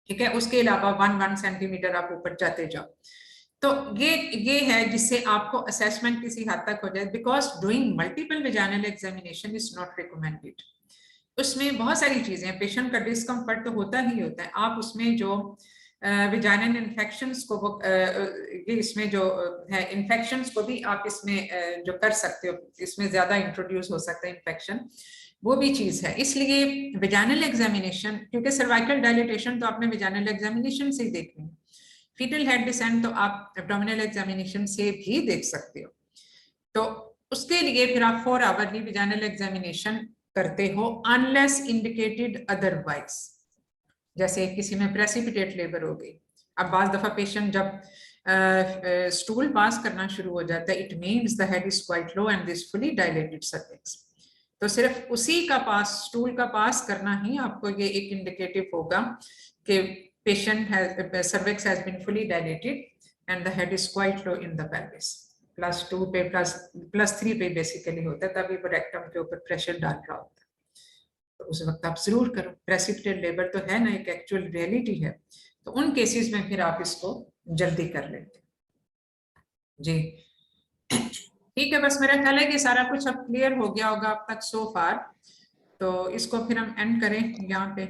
ठीक है, उसके अलावा 1 सेंटीमीटर आप ऊपर जाते जाओ। तो ये है जिससे आपको असेसमेंट किसी हद तक हो जाए, because doing multiple vaginal examination is not recommended. उसमें बहुत सारी चीजें, पेशेंट का डिस्कम्फर्ट तो होता ही होता है, आप उसमें जो विजाइनल इन्फेक्शंस को वो ये इसमें जो है इन्फेक्शंस को भी आप इसमें जो कर सकते हो, इसमें ज्यादा इंट्रोड्यूस हो सकता है इन्फेक्शन, वो भी चीज है। इसलिए विजाइनल एग्जामिनेशन, क्योंकि सर्वाइकल डायलेटेशन तो आपने विजाइनल एग्जामिनेशन से ही देखनी है, फीटल हेड डिसेंट तो आप एब्डोमिनल एग्जामिनेशन से भी देख सकते हो। तो उसके लिए फिर आप 4 आवरली विजाइनल एग्जामिनेशन करते हो अनलेस इंडिकेटेड अदरवाइज। जैसे किसी में प्रेसिपिटेट लेबर हो गई, अब बाज दफा पेशेंट जब स्टूल पास करना शुरू हो जाता है, it means the head is quite low and this fully dilated cervix, तो सिर्फ उसी का पास, स्टूल का पास करना ही आपको ये एक इंडिकेटिव होगा कि patient has cervix has been fully dilated and the head is quite low in the pelvis. +2 पे +3 पे बेसिकली होता है, तभी वो रेक्टम के ऊपर प्रेशर डाल रहा होता है। तो उस वक्त आप जरूर करो, प्रेसिपिटेट लेबर तो है ना, एक एक्चुअल रियलिटी है, तो उन केसेस में फिर आप इसको जल्दी कर लेते। जी ठीक है, बस मेरा ख्याल है कि सारा कुछ अब क्लियर हो गया होगा अब तक सो फार, तो इसको फिर हम एंड करें यहाँ पे।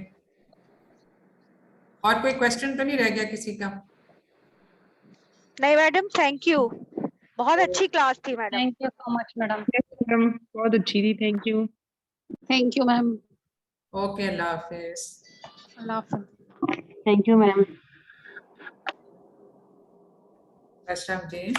और कोई क्वेश्चन तो नहीं रह गया किसी का? नहीं मैडम, थैंक यू, बहुत अच्छी क्लास थी madam. Thank you so much madam. Madam बहुत अच्छी थी, thank you. Thank you ma'am. Okay, अल्लाह हाफिज। अल्लाह हाफिज। Thank you ma'am. जी।